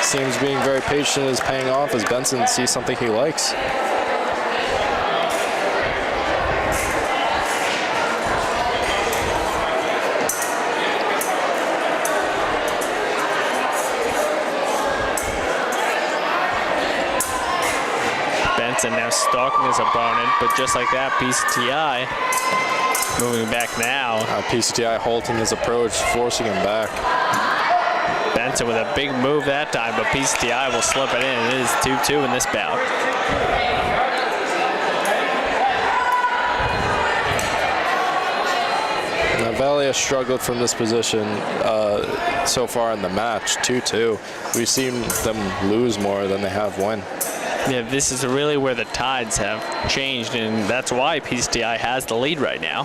Seems being very patient is paying off as Benson sees something he likes. Benson now stalking his opponent, but just like that, PCTI moving back now. PCTI halting his approach, forcing him back. Benson with a big move that time, but PCTI will slip it in. It is 2-2 in this bout. Now Valley has struggled from this position so far in the match, 2-2. We've seen them lose more than they have win. Yeah, this is really where the tides have changed, and that's why PCTI has the lead right now.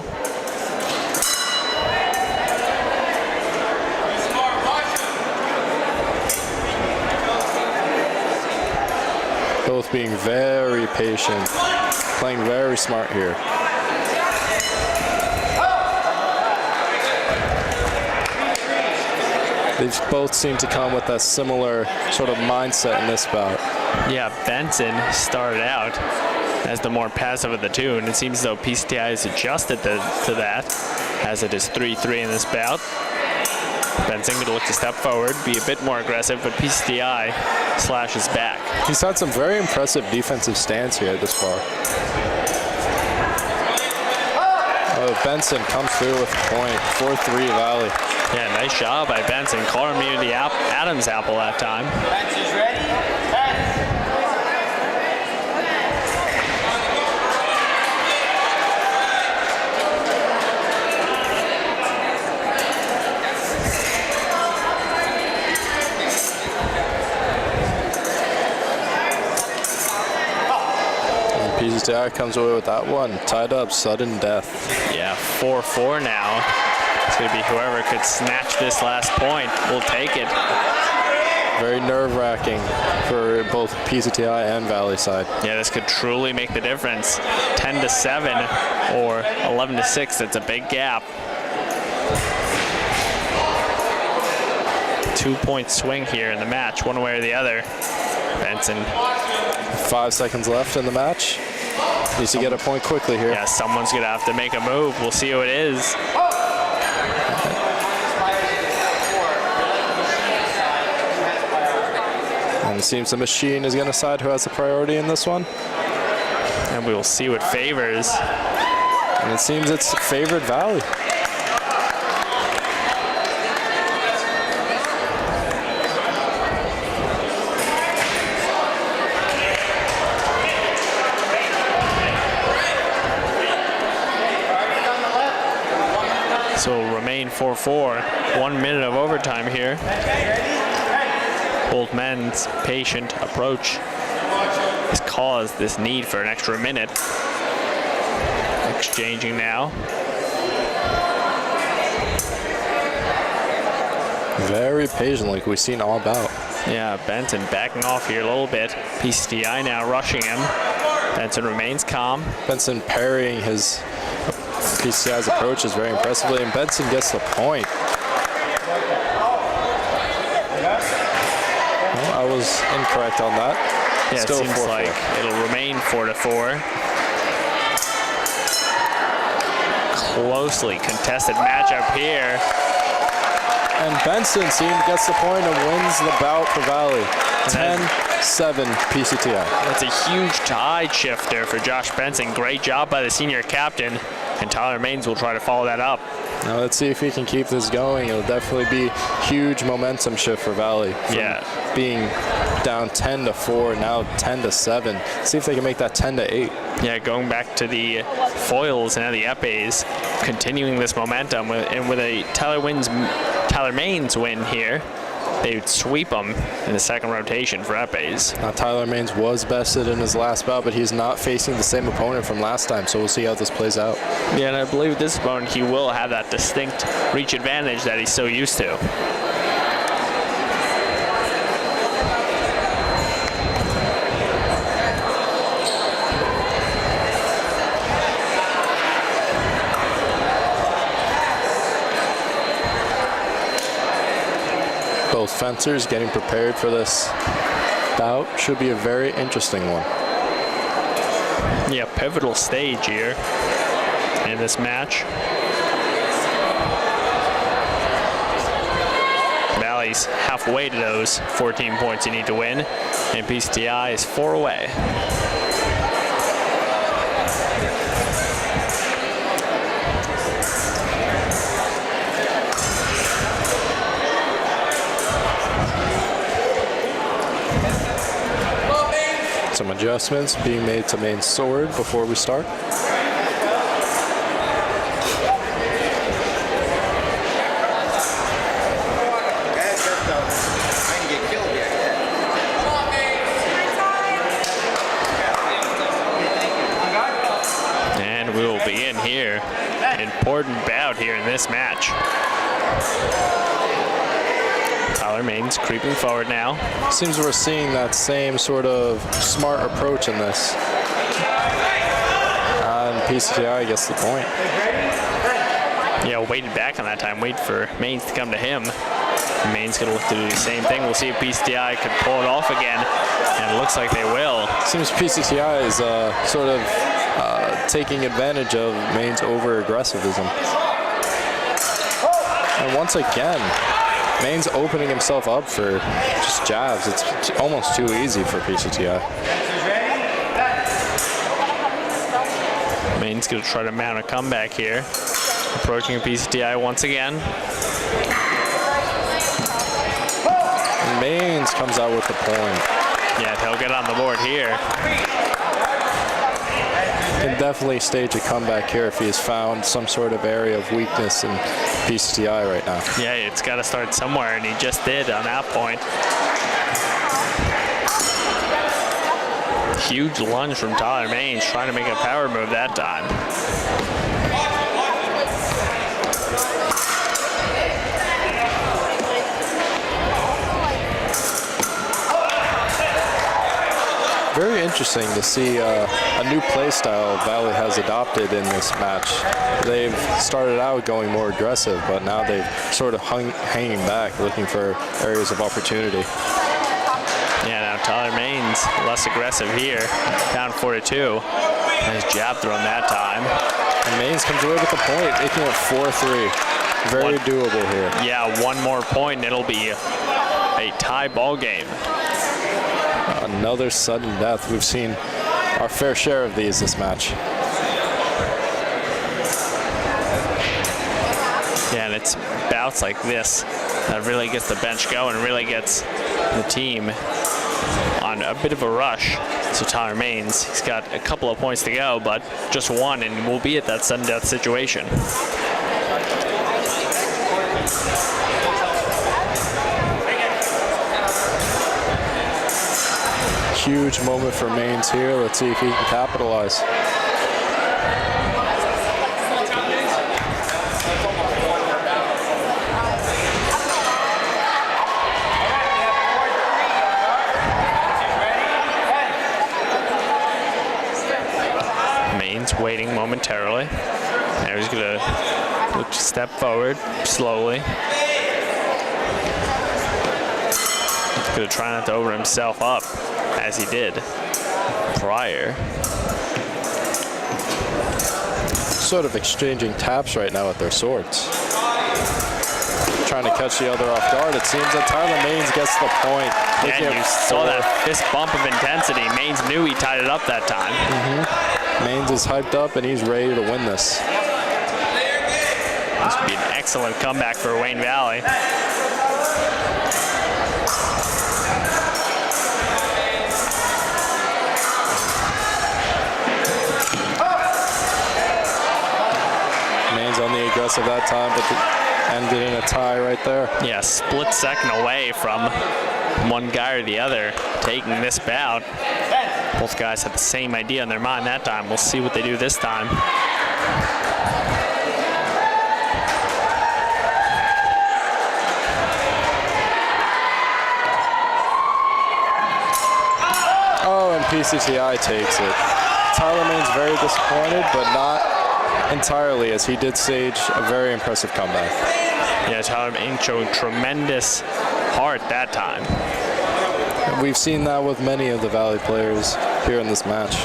Both being very patient, playing very smart here. They both seem to come with a similar sort of mindset in this bout. Yeah, Benson started out as the more passive of the two, and it seems as though PCTI has adjusted to that, as it is 3-3 in this bout. Benson going to look to step forward, be a bit more aggressive, but PCTI slashes back. He's had some very impressive defensive stands here this far. Oh, Benson comes through with a point, 4-3 Valley. Yeah, nice job by Benson. Caught him near the Adam's apple that time. Benson's ready. PCTI comes away with that one. Tied up, sudden death. Yeah, 4-4 now. It's going to be whoever could snatch this last point will take it. Very nerve-wracking for both PCTI and Valley side. Yeah, this could truly make the difference. 10-7 or 11-6, that's a big gap. 2-point swing here in the match, one way or the other. Benson. 5 seconds left in the match. Needs to get a point quickly here. Yeah, someone's going to have to make a move. We'll see who it is. And it seems the machine is going to decide who has the priority in this one. And we will see what favors. And it seems it's favored Valley. So it'll remain 4-4. 1 minute of overtime here. Both men's patient approach has caused this need for an extra minute. Exchanging now. Very patient, like we've seen all about. Yeah, Benson backing off here a little bit. PCTI now rushing him. Benson remains calm. Benson parrying his PCTI's approaches very impressively, and Benson gets the point. Well, I was incorrect on that. Yeah, Still it seems 4-4. like it'll remain 4-4. closely contested matchup here. And Benson gets the point and wins the bout for Valley. 10-7 PCTI. That's a huge tide shifter for Josh Benson. Great job by the senior captain. And Tyler Maines will try to follow that up. Now let's see if he can keep this going. It'll definitely be huge momentum shift for Valley. Yeah. Being down 10-4, now 10-7. See if they can make that 10-8. Yeah, going back to the foils and now the epes, continuing this momentum, and with a Tyler Maines win here, they would sweep them in the second rotation for epes. Now Tyler Maines was bested in his last bout, but he's not facing the same opponent from last time, so we'll see how this plays out. Yeah, and I believe this opponent, he will have that distinct reach advantage that he's so used to. Both fencers getting prepared for this bout. Should be a very interesting one. Yeah, pivotal stage here in this match. Valley's halfway to those 14 points you need to win, and PCTI is 4 away. Some adjustments being made to Maine's sword before we start. And we will begin here. An important bout here in this match. Tyler Maines creeping forward now. Seems we're seeing that same sort of smart approach in this. And PCTI gets the point. Yeah, waited back on that time. Wait for Maines to come to him. Maine's going to look to do the same thing. We'll see if PCTI can pull it off again. And it looks like they will. Seems PCTI is sort of taking advantage of Maine's over-aggressivism. And once again, Maine's opening himself up for just jabs. It's almost too easy for PCTI. Maine's going to try to mount a comeback here. Approaching PCTI once again. Maines comes out with the point. Yeah, he'll get on the board here. Can definitely stage a comeback here if he has found some sort of area of weakness in PCTI right now. Yeah, it's got to start somewhere, and he just did on that point. Huge lunge from Tyler Maines, trying to make a power move that time. Very interesting to see a new play style Valley has adopted in this match. They've started out going more aggressive, but now they've sort of hanging back, looking for areas of opportunity. Yeah, now Tyler Maines less aggressive here, down 4-2. Nice jab thrown that time. And Maines comes away with the point, making it 4-3. Very doable here. Yeah, one more point and it'll be a tie ball game. Another sudden death. We've seen our fair share of these this match. Yeah, and it's bouts like this that really gets the bench going and really gets the team on a bit of a rush. So Tyler Maines, he's got a couple of points to go, but just one, and we'll be at that sudden death situation. Huge moment for Maines here. Let's see if he can capitalize. Maines waiting momentarily. Now he's going to look to step forward slowly. He's going to try not to over himself up, as he did prior. sort of exchanging taps right now with their swords. Trying to catch the other off guard. It seems that Tyler Maines gets the point. And you saw that fist bump of intensity. Maines knew he tied it up that time. Maines is hyped up and he's ready to win this. This would be an excellent comeback for Wayne Valley. Maines on the aggressive that time, but ended in a tie right there. Yeah, split second away from one guy or the other taking this bout. Both guys had the same idea in their mind that time. We'll see what they do this time. Oh, and PCTI takes it. Tyler Maines very disappointed, but not entirely, as he did stage a very impressive comeback. Yeah, Tyler Maines showing tremendous heart that time. We've seen that with many of the Valley players here in this match.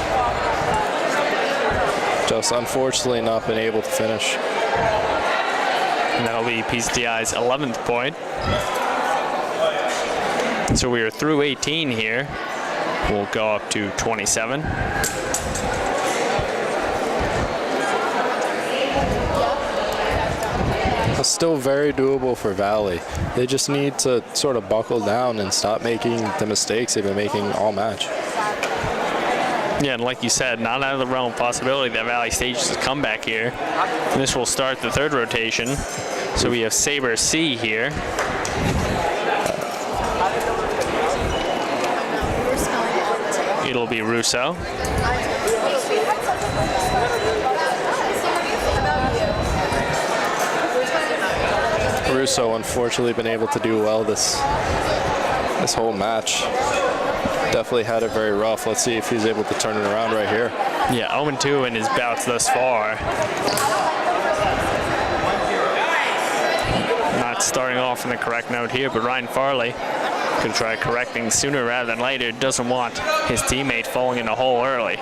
Just unfortunately not been able to finish. And that'll be PCTI's 11th point. So we are through 18 here. We'll go up to 27. It's still very doable for Valley. They just need to sort of buckle down and stop making the mistakes they've been making all match. Yeah, and like you said, not out of the realm of possibility that Valley stages a comeback here. And this will start the third rotation. So we have Saber C here. It'll be Russo. Russo unfortunately been able to do well this whole match. Definitely had it very rough. Let's see if he's able to turn it around right here. Yeah, 0-2 in his bouts thus far. Not starting off on the correct note here, but Ryan Farley could try correcting sooner rather than later. Doesn't want his teammate falling in a hole early.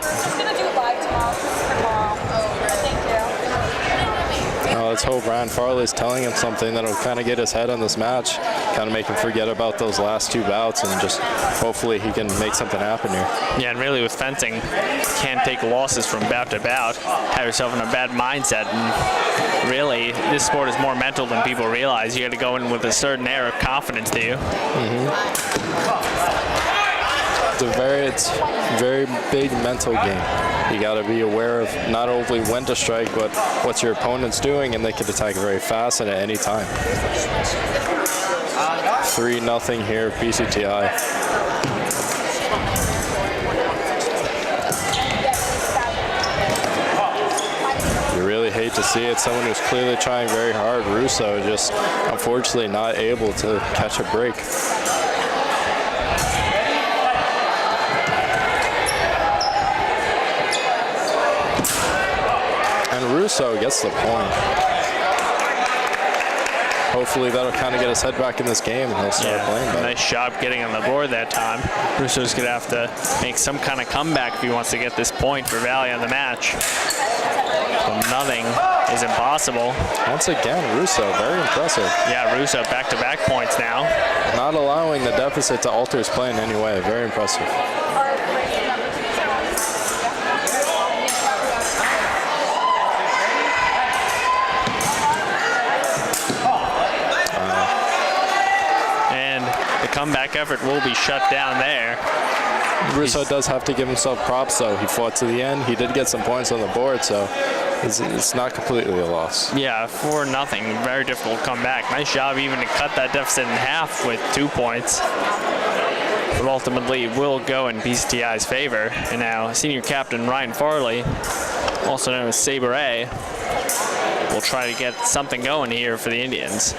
Let's hope Ryan Farley's telling him something that'll kind of get his head on this match, kind of make him forget about those last two bouts, and just hopefully he can make something happen here. Yeah, and really with fencing, can't take losses from bout to bout, have yourself in a bad mindset, and really, this sport is more mental than people realize. You got to go in with a certain air of confidence, do you? It's a very big mental game. You got to be aware of not only when to strike, but what your opponent's doing, and they can attack very fast and at any time. 3-0 here, PCTI. You really hate to see it. Someone who's clearly trying very hard. Russo just unfortunately not able to catch a break. Russo gets the point. Hopefully that'll kind of get his head back in this game and he'll start playing better. Nice job getting on the board that time. Russo's going to have to make some kind of comeback if he wants to get this point for Valley on the match. So nothing is impossible. Once again, Russo, very impressive. Yeah, Russo back-to-back points now. Not allowing the deficit to alter his play in any way. Very impressive. Comeback effort will be shut down there. Russo does have to give himself props, though. He fought to the end. He did get some points on the board, so it's not completely a loss. Yeah, 4-0. Very difficult comeback. Nice job even to cut that deficit in half with 2 points. But ultimately, it will go in PCTI's favor. And now, senior captain Ryan Farley, also known as Saber A, will try to get something going here for the Indians.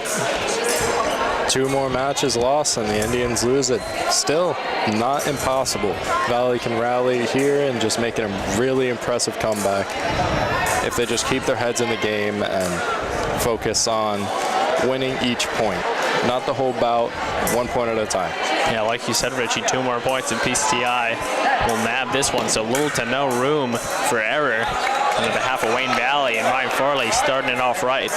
2 more matches lost and the Indians lose it. Still not impossible. Valley can rally here and just make a really impressive comeback if they just keep their heads in the game and focus on winning each point. Not the whole bout, 1 point at a time. Yeah, like you said, Richie, 2 more points and PCTI will nab this one, so little to no room for error On behalf of Wayne Valley, and Ryan Farley starting it off right.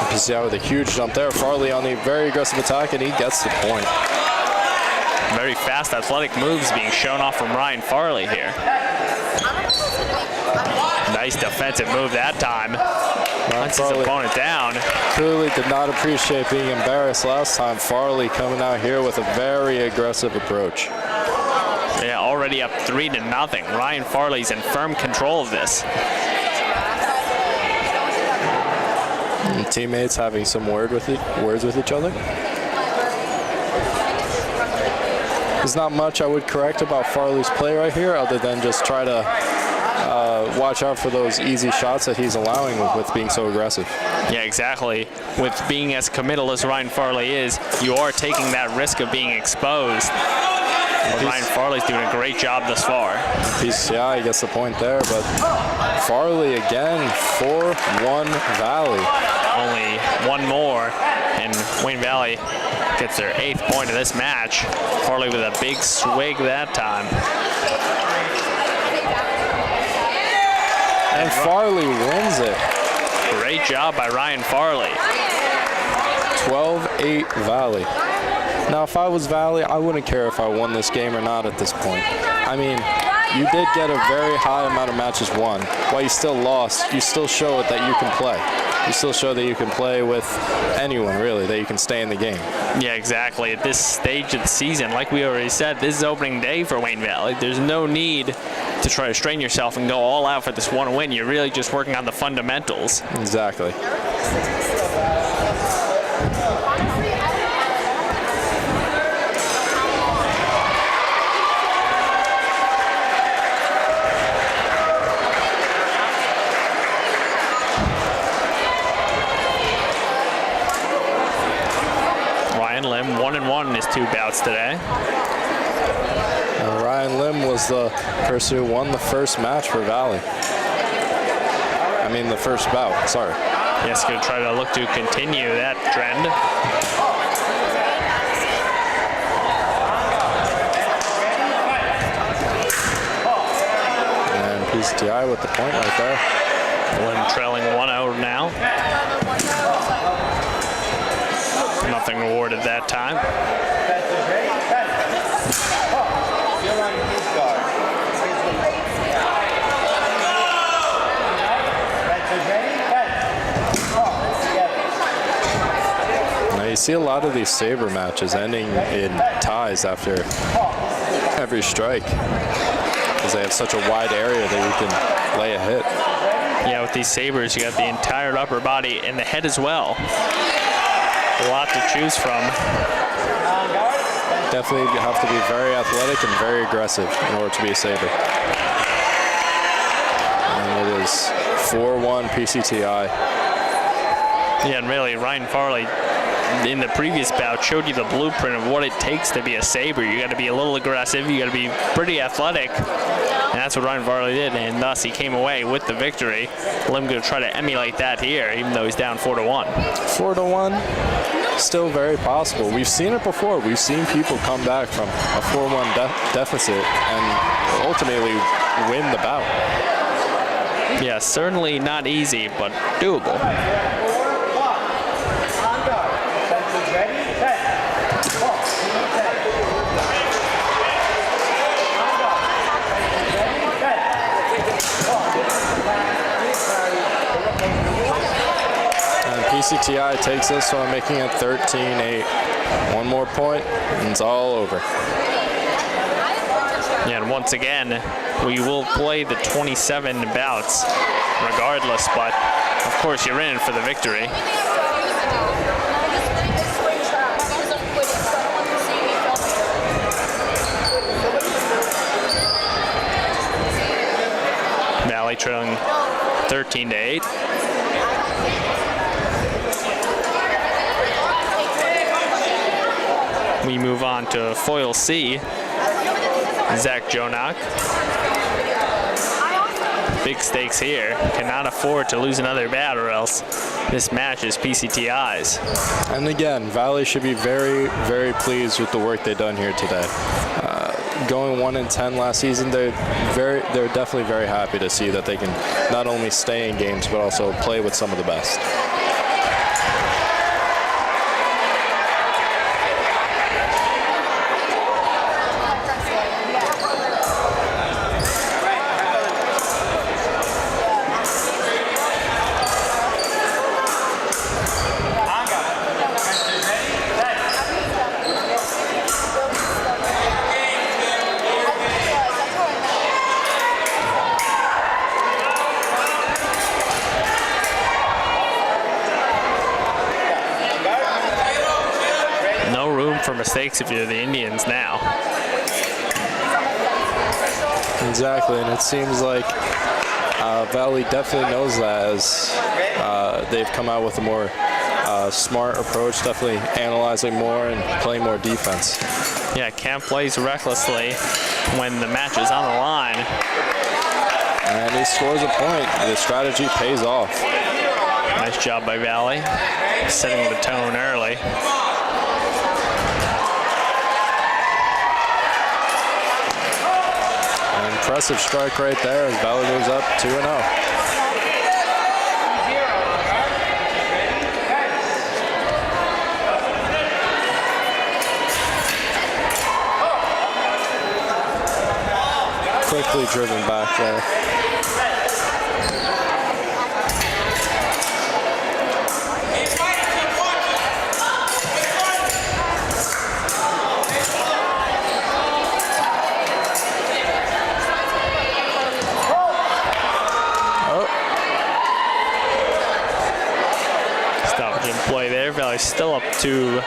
PCTI with a huge jump there. Farley on the very aggressive attack, and he gets the point. Very fast athletic moves being shown off from Ryan Farley here. Nice defensive move that time. Hunts his opponent down. Clearly did not appreciate being embarrassed last time. Farley coming out here with a very aggressive approach. Yeah, already up 3-0. Ryan Farley's in firm control of this. And teammates having some words with each other. There's not much I would correct about Farley's play right here, other than just try to watch out for those easy shots that he's allowing with being so aggressive. Yeah, exactly. With being as committal as Ryan Farley is, you are taking that risk of being exposed. But Ryan Farley's doing a great job thus far. PCTI gets the point there, but Farley again, 4-1 Valley. Only one more, and Wayne Valley gets their 8th point of this match. Farley with a big swig that time. And Farley wins it. Great job by Ryan Farley. 12-8 Valley. Now, if I was Valley, I wouldn't care if I won this game or not at this point. I mean, you did get a very high amount of matches won. While you still lost, you still show it that you can play. You still show that you can play with anyone, really, that you can stay in the game. Yeah, exactly. At this stage of the season, like we already said, this is opening day for Wayne Valley. There's no need to try to strain yourself and go all out for this one win. You're really just working on the fundamentals. Exactly. Ryan Lim, 1-1 in his 2 bouts today. Ryan Lim was the person who won the first match for Valley. I mean, the first bout, sorry. Yes, going to try to look to continue that trend. And PCTI with the point right there. Lim trailing 1-0 now. Nothing rewarded that time. Now you see a lot of these saber matches ending in ties after every strike, because they have such a wide area that you can lay a hit. Yeah, with these sabers, you got the entire upper body and the head as well. A lot to choose from. Definitely you have to be very athletic and very aggressive in order to be a saber. And it is 4-1 PCTI. Yeah, and really, Ryan Farley, in the previous bout, showed you the blueprint of what it takes to be a saber. You got to be a little aggressive, you got to be pretty athletic, and that's what Ryan Farley did, and thus he came away with the victory. Lim going to try to emulate that here, even though he's down 4-1. 4-1, still very possible. We've seen it before. We've seen people come back from a 4-1 deficit and ultimately win the bout. Yeah, certainly not easy, but doable. PCTI takes this one, making it 13-8. One more point, and it's all over. Yeah, and once again, we will play the 27 bouts regardless, but of course you're in for the victory. Valley trailing 13-8. We move on to foil C. Zach Jonak. Big stakes here. Cannot afford to lose another bout, or else this match is PCTI's. And again, Valley should be very, very pleased with the work they've done here today. going 1-10 last season, they're definitely very happy to see that they can not only stay in games but also play with some of the best. For mistakes if you're the Indians now. Exactly, and it seems like Valley definitely knows that as they've come out with a more smart approach, definitely analyzing more and playing more defense. Yeah, Camp plays recklessly when the match is on the line. And he scores a point. The strategy pays off. Nice job by Valley, setting the tone early. Impressive strike right there as Valley moves up 2-0. Quickly driven back there. Play there. Valley's still up 2-0.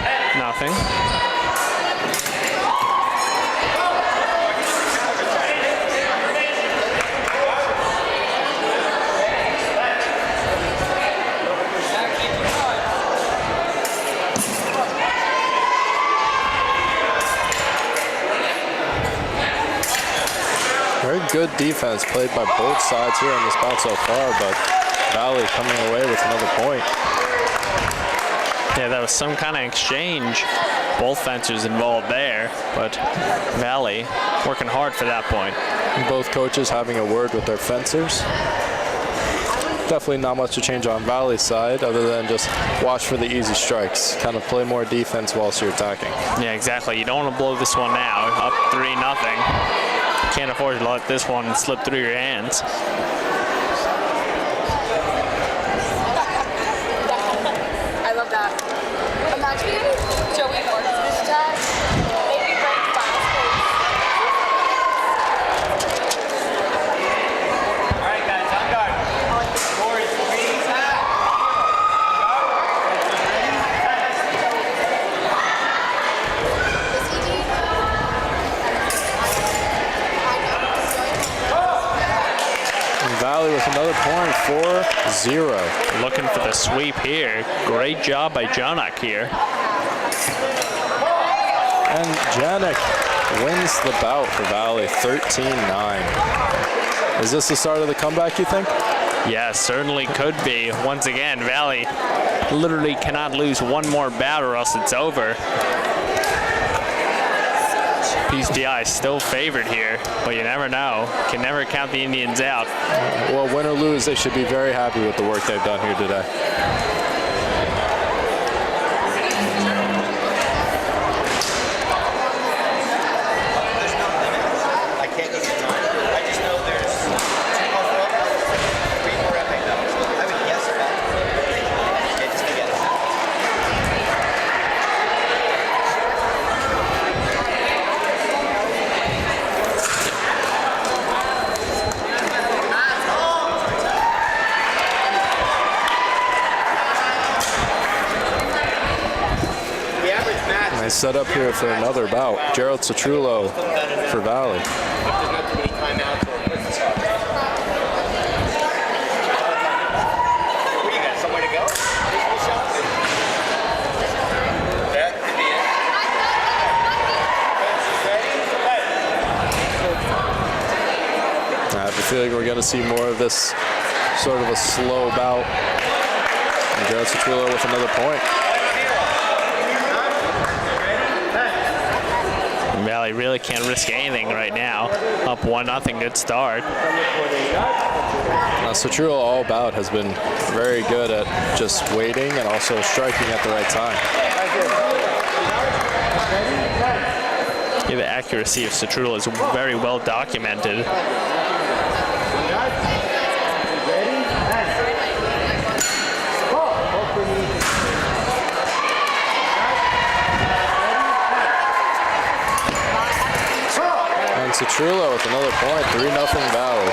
Very good defense played by both sides here in this bout so far, but Valley coming away with another point. Yeah, that was some kind of exchange. Both fencers involved there, but Valley working hard for that point. Both coaches having a word with their fencers. Definitely not much to change on Valley's side other than just watch for the easy strikes. Kind of play more defense whilst you're attacking. Yeah, exactly. You don't want to blow this one now. Up 3-0. Can't afford to let this one slip through your hands. With another point, 4-0. Looking for the sweep here. Great job by Janak here. And Janik wins the bout for Valley, 13-9. Is this the start of the comeback, you think? Yeah, certainly could be. Once again, Valley literally cannot lose one more bout or else it's over. PCTI is still favored here, but you never know. Can never count the Indians out. Well, win or lose, they should be very happy with the work they've done here today. I can't go to 9. I just know there's 2 more, 3 more FA medals. I would guess that. Yeah, just to get it. Nice set up here for another bout. Gerald Citrullo for Valley. I have a feeling we're going to see more of this sort of a slow bout. And Gerald Citrullo with another point. Valley Valley really can't risk anything right now. Up 1-0, good start. Citrullo all about has been very good at just waiting and also striking at the right time. Yeah, the accuracy of Citrullo is very well documented. And Citrullo with another point, 3-0 Valley.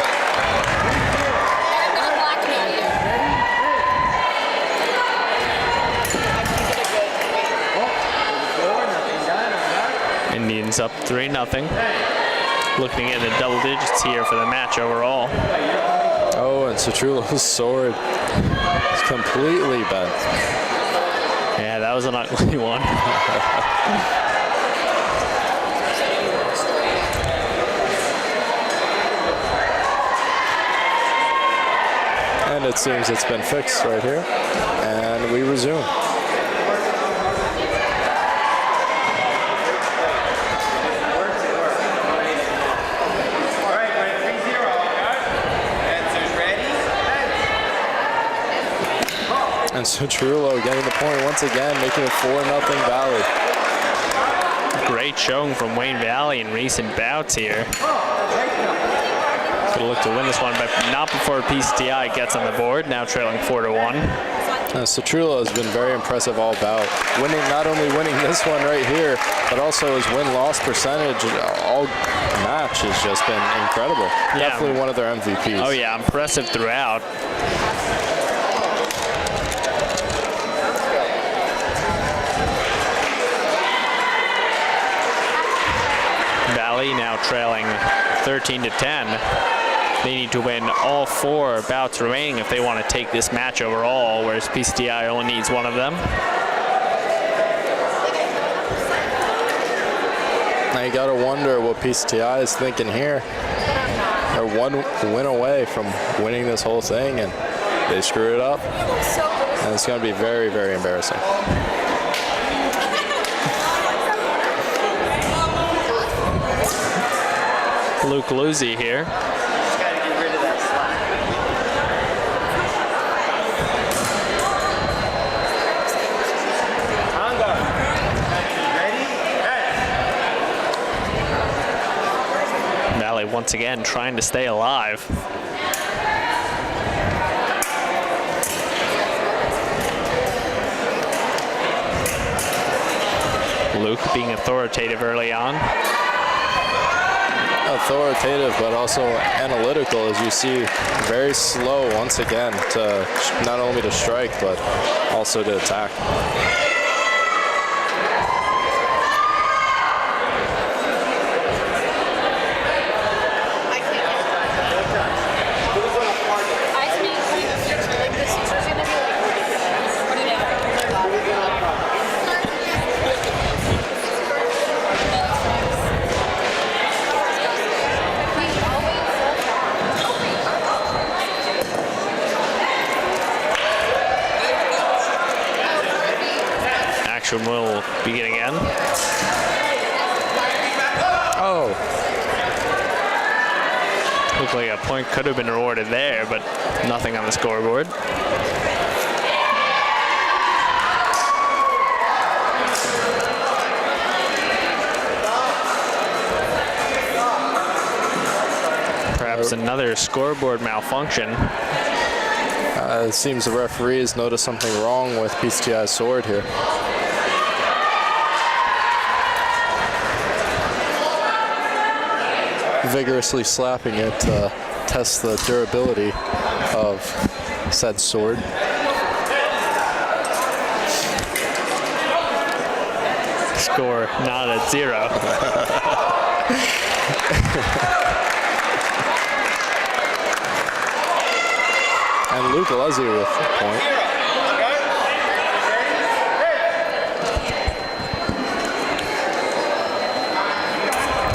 Indians up 3-0. Looking at the double digits here for the match overall. Oh, and Citrullo's sword is completely bent. Yeah, that was an ugly one. And it seems it's been fixed right here. And we resume. And Citrullo getting the point once again, making it 4-0 Valley. Great showing from Wayne Valley in recent bouts here. Could look to win this one, but not before PCTI gets on the board. Now trailing 4-1. Citrullo has been very impressive all bout. Not only winning this one right here, but also his win-loss percentage all match has just been incredible. Yeah. Definitely one of their MVPs. Oh yeah, impressive throughout. Valley now trailing 13-10. They need to win all 4 bouts remaining if they want to take this match overall, whereas PCTI only needs one of them. Now you gotta wonder what PCTI is thinking here. They're one win away from winning this whole thing, and they screw it up. And it's gonna be very, very embarrassing. Luke Luzzi here. Just gotta get rid of that slack. Tonga. Ready? Valley once again trying to stay alive. Luke being authoritative early on. Authoritative, but also analytical, as you see. Very slow once again to not only to strike, but also to attack. Action will begin again. Oh. Looked like a point could have been awarded there, but nothing on the scoreboard. Perhaps another scoreboard malfunction. It seems the referees noticed something wrong with PCTI's sword here. Vigorously slapping it to test the durability of said sword. Score not at 0. And Luke Luzzi with the point.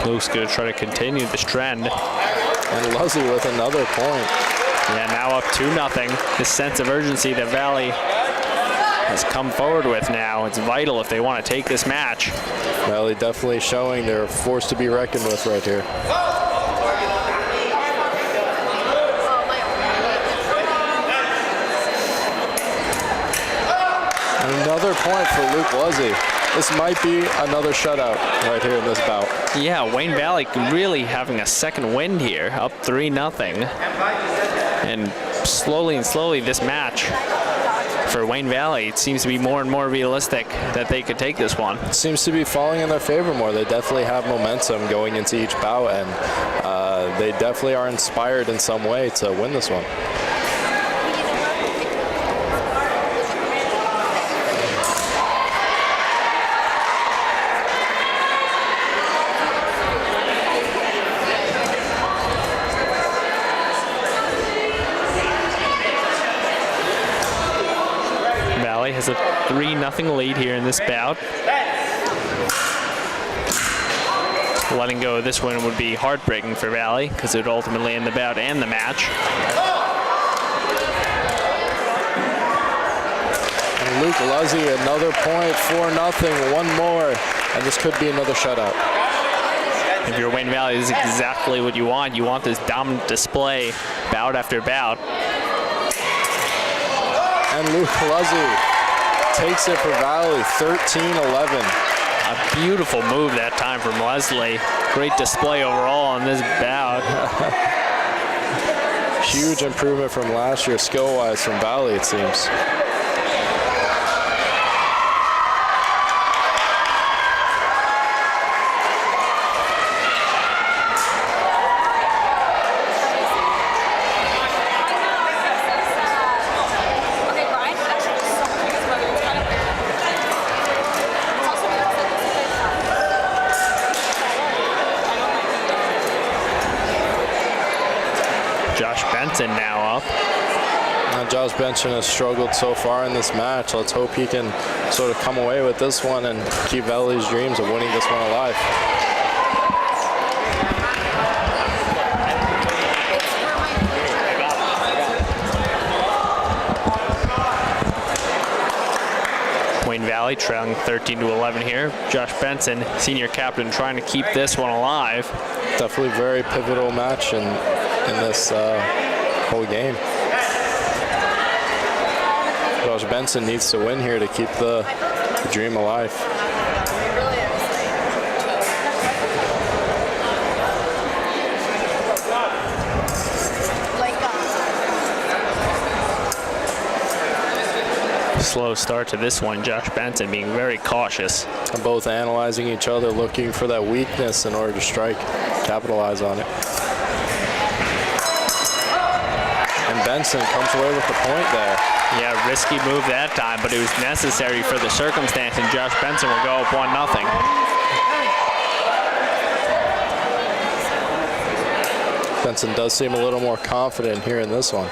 Luke's going to try to continue this trend. And Luzzi with another point. Yeah, now up 2-0. This sense of urgency that Valley has come forward with now. It's vital if they want to take this match. Valley definitely showing they're a force to be reckoned with right here. And another point for Luke Luzzy. This might be another shutout right here in this bout. Yeah, Wayne Valley really having a second wind here, up 3-0. And slowly this match for Wayne Valley, it seems to be more and more realistic that they could take this one. It seems to be falling in their favor more. They definitely have momentum going into each bout, and they definitely are inspired in some way to win this one. Has a 3-0 lead here in this bout. Letting go of this one would be heartbreaking for Valley because it would ultimately end the bout and the match. And Luke Luzzy, another point, 4-0, one more, and this could be another shutout. If you're Wayne Valley, this is exactly what you want. You want this dominant display bout after bout. And Luke Luzzy takes it for Valley, 13-11. A beautiful move that time from Leslie. Great display overall on this bout. Huge improvement from last year, skill-wise, from Valley, it seems. Now up. Josh Benson has struggled so far in this match. Let's hope he can sort of come away with this one and keep Valley's dreams of winning this one alive. Wayne Valley trailing 13-11 here. Josh Benson, senior captain, trying to keep this one alive. Definitely very pivotal match in this whole game. Josh Benson needs to win here to keep the dream alive. Slow start to this one. Josh Benson being very cautious. And both analyzing each other, looking for that weakness in order to strike, capitalize on it. And Benson comes away with the point there. Yeah, risky move that time, but it was necessary for the circumstance, and Josh Benson will go up 1-0. Benson does seem a little more confident here in this one.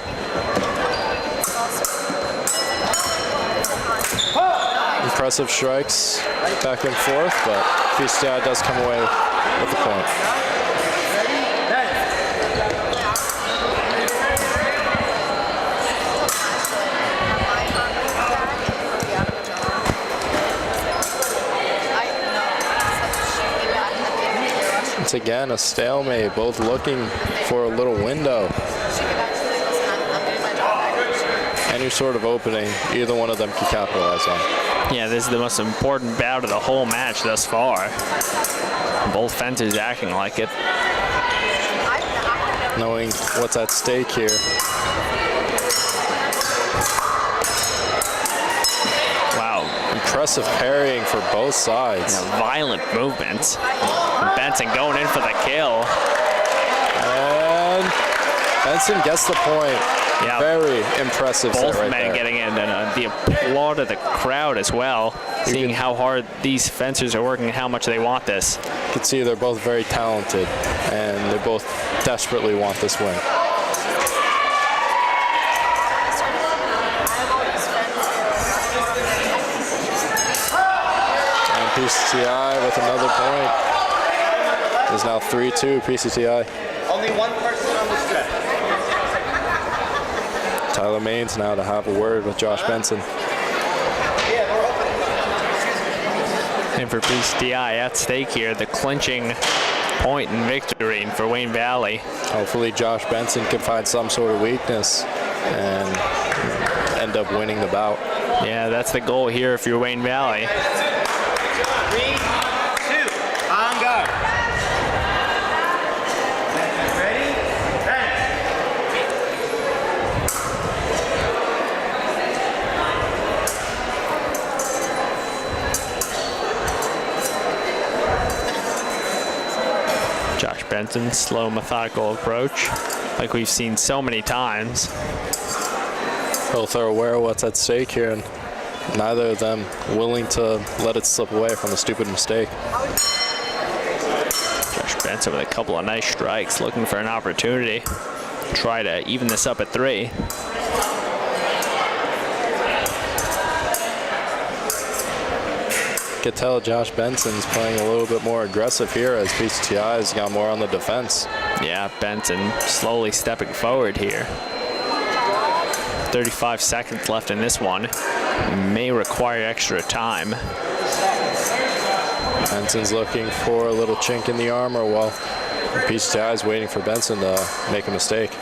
Impressive strikes back and forth, but PCTI does come away with the point. Once again, a stalemate, both looking for a little window. Any sort of opening, either one of them can capitalize on. Yeah, this is the most important bout of the whole match thus far. Both fences acting like it. Knowing what's at stake here. Wow. Impressive parrying for both sides. Yeah, violent movements. Benson going in for the kill. And Benson gets the point. Yeah. Very impressive Both set right men there. getting in, and the applaud of the crowd as well, seeing how hard these fencers are working and how much they want this. You can see they're both very talented, and they both desperately want this win. And PCTI with another point. It's now 3-2 PCTI. Only one person on the stretch. Tyler Maines now to have a word with Josh Benson. And for PCTI at stake here, the clinching point in victory for Wayne Valley. Hopefully Josh Benson can find some sort of weakness and end up winning the bout. Yeah, that's the goal here if you're Wayne Valley. 3, 2, on guard. Ready? Josh Benson, slow, methodical approach, like we've seen so many times. Both are aware of what's at stake here, and neither of them willing to let it slip away from a stupid mistake. Josh Benson with a couple of nice strikes, looking for an opportunity. Try to even this up at 3. You could tell Josh Benson's playing a little bit more aggressive here as PCTI has got more on the defense. Yeah, Benson slowly stepping forward here. 35 seconds left in this one. May require extra time. Benson's looking for a little chink in the armor while PCTI is waiting for Benson to make a mistake.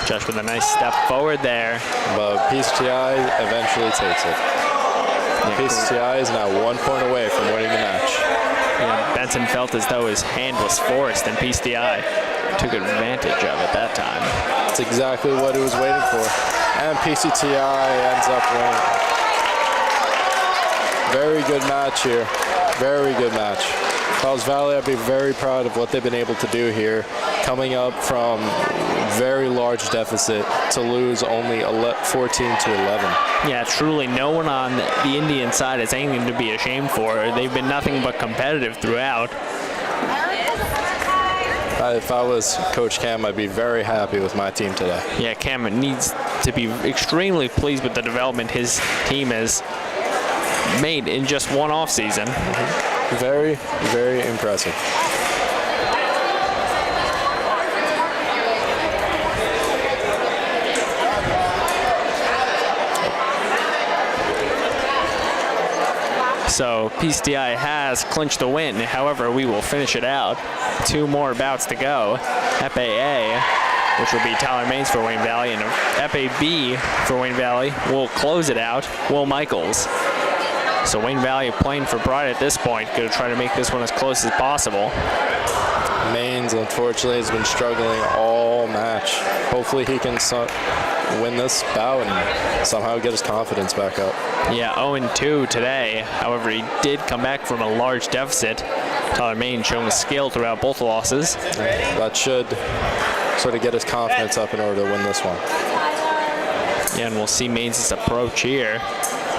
Josh with a nice step forward there. But PCTI eventually takes it. PCTI is now 1 point away from winning the match. Yeah, Benson felt as though his hand was forced, and PCTI took advantage of it that time. That's exactly what he was waiting for. And PCTI ends up winning. Very good match here. Very good match. If I was Valley, I'd be very proud of what they've been able to do here, coming up from very large deficit to lose only 14 to 11. Yeah, truly no one on the Indian side has anything to be ashamed for. They've been nothing but competitive throughout. If I was Coach Cam, I'd be very happy with my team today. Yeah, Cam needs to be extremely pleased with the development his team has made in just one off season. Very, very impressive. So PCTI has clinched the win. However, we will finish it out. 2 more bouts to go. FAA, which will be Tyler Maines for Wayne Valley, and FAB for Wayne Valley will close it out. Will Michaels. So Wayne Valley playing for pride at this point. Going to try to make this one as close as possible. Maines, unfortunately, has been struggling all match. Hopefully he can win this bout and somehow get his confidence back up. Yeah, 0-2 today. However, he did come back from a large deficit. Tyler Maines showing skill throughout both losses. That should sort of get his confidence up in order to win this one. Yeah, and we'll see Maines' approach here.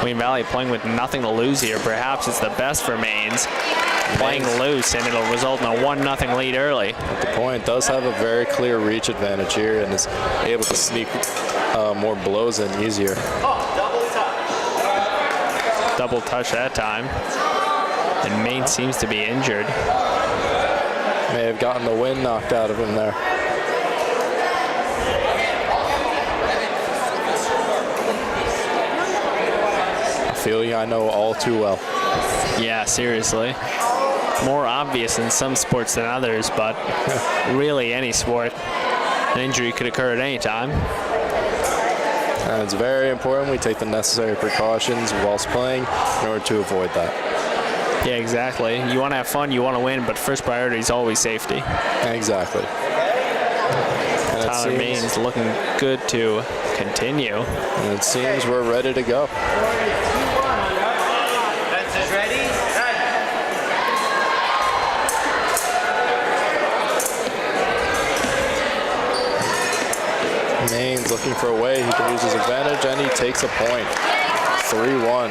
Wayne Valley playing with nothing to lose here. Perhaps it's the best for Maines. Playing loose, and it'll result in a 1-0 lead early. But the point does have a very clear reach advantage here and is able to sneak more blows in easier. Double touch that time. And Maines seems to be injured. May have gotten the wind knocked out of him there. A feeling I know all too well. Yeah, seriously. More obvious in some sports than others, but really any sport, an injury could occur at any time. And it's very important we take the necessary precautions whilst playing in order to avoid that. Yeah, exactly. You want to have fun, you want to win, but first priority is always safety. Exactly. And Tyler Maines looking good to continue. And it seems we're ready to go. Maines looking for a way he can use his advantage, and he takes a point. 3-1.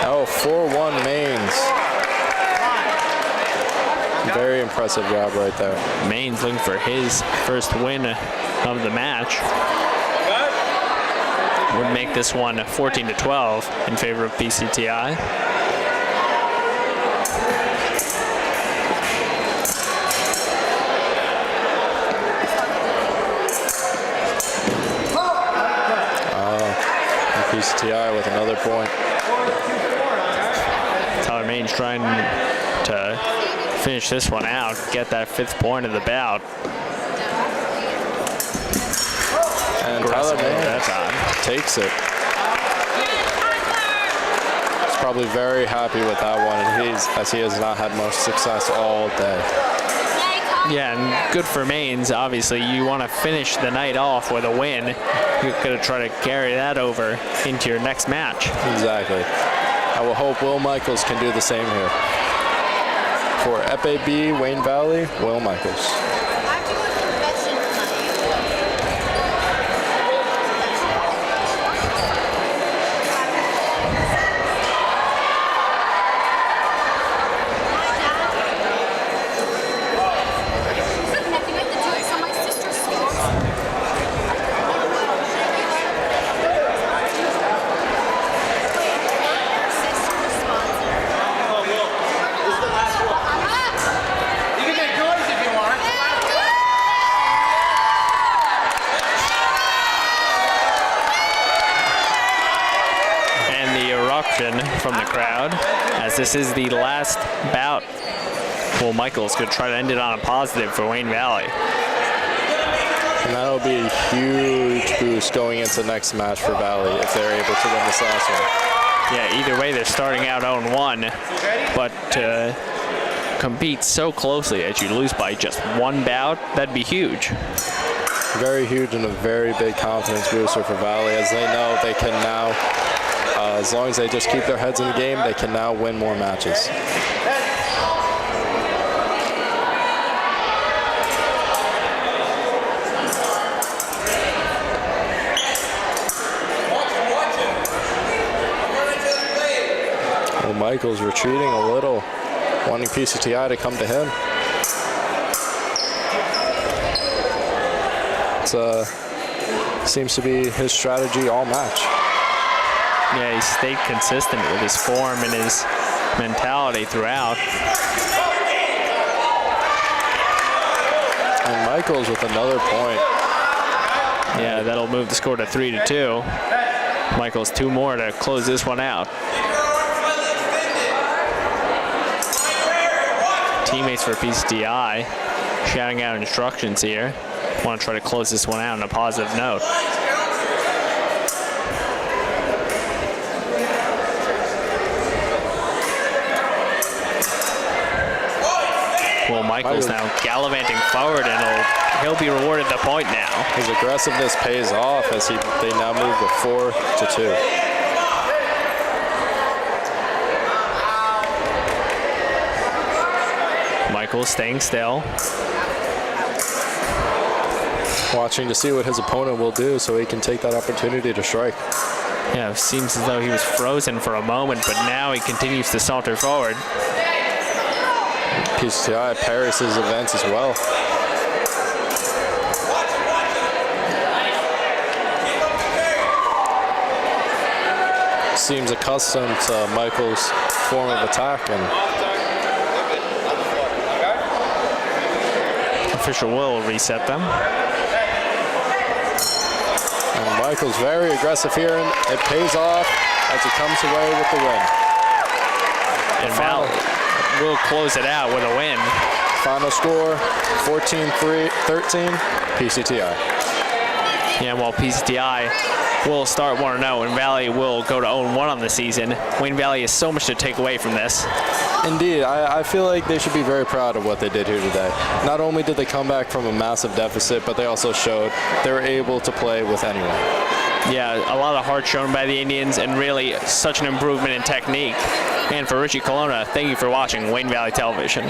Oh, 4-1 Maines. Very impressive job right there. Maines looking for his first win of the match. Would make this one 14-12 in favor of PCTI. PCTI with another point. Tyler Main's trying to finish this one out, get that 5th point of the bout. And Tyler Main that time takes it. He's probably very happy with that one, and as he has not had much success all day. Yeah, and good for Mains. Obviously, you want to finish the night off with a win. You're going to try to carry that over into your next match. Exactly. I will hope Will Michaels can do the same here. For FAB Wayne Valley, Will Michaels. From the crowd, as this is the last bout. Will Michaels could try to end it on a positive for Wayne Valley. And that'll be a huge boost going into the next match for Valley if they're able to win this last one. Yeah, either way, they're starting out 0-1, but to compete so closely that you lose by just one bout, that'd be huge. Very huge and a very big confidence booster for Valley, as they know they can now, as long as they just keep their heads in the game, they can now win more matches. Well, Michael's retreating a little, wanting PCTI to come to him. Seems to be his strategy all match. Yeah, he stayed consistent with his form and his mentality throughout. And Michaels with another point. Yeah, that'll move the score to 3-2. Michaels 2 more to close this one out. Teammates for PCTI shouting out instructions here. Want to try to close this one out on a positive note. Well, Michaels now gallivanting forward, and he'll be rewarded the point now. His aggressiveness pays off as they now move to 4-2. Michaels staying still. Watching to see what his opponent will do so he can take that opportunity to strike. Yeah, it seems as though he was frozen for a moment, but now he continues to saunter forward. PCTI parries his events as well. Seems accustomed to Michael's form of attack, and official will reset them. And Michael's very aggressive here, and it pays off as he comes away with the win. And Val will close it out with a win. Final score, 14-13, PCTI. Yeah, while PCTI will start 1-0 and Valley will go to 0-1 on the season, Wayne Valley has so much to take away from this. Indeed, I feel like they should be very proud of what they did here today. Not only did they come back from a massive deficit, but they also showed they were able to play with anyone. Yeah, a lot of heart shown by the Indians, and really such an improvement in technique. And for Richie Colonna, thank you for watching Wayne Valley Television.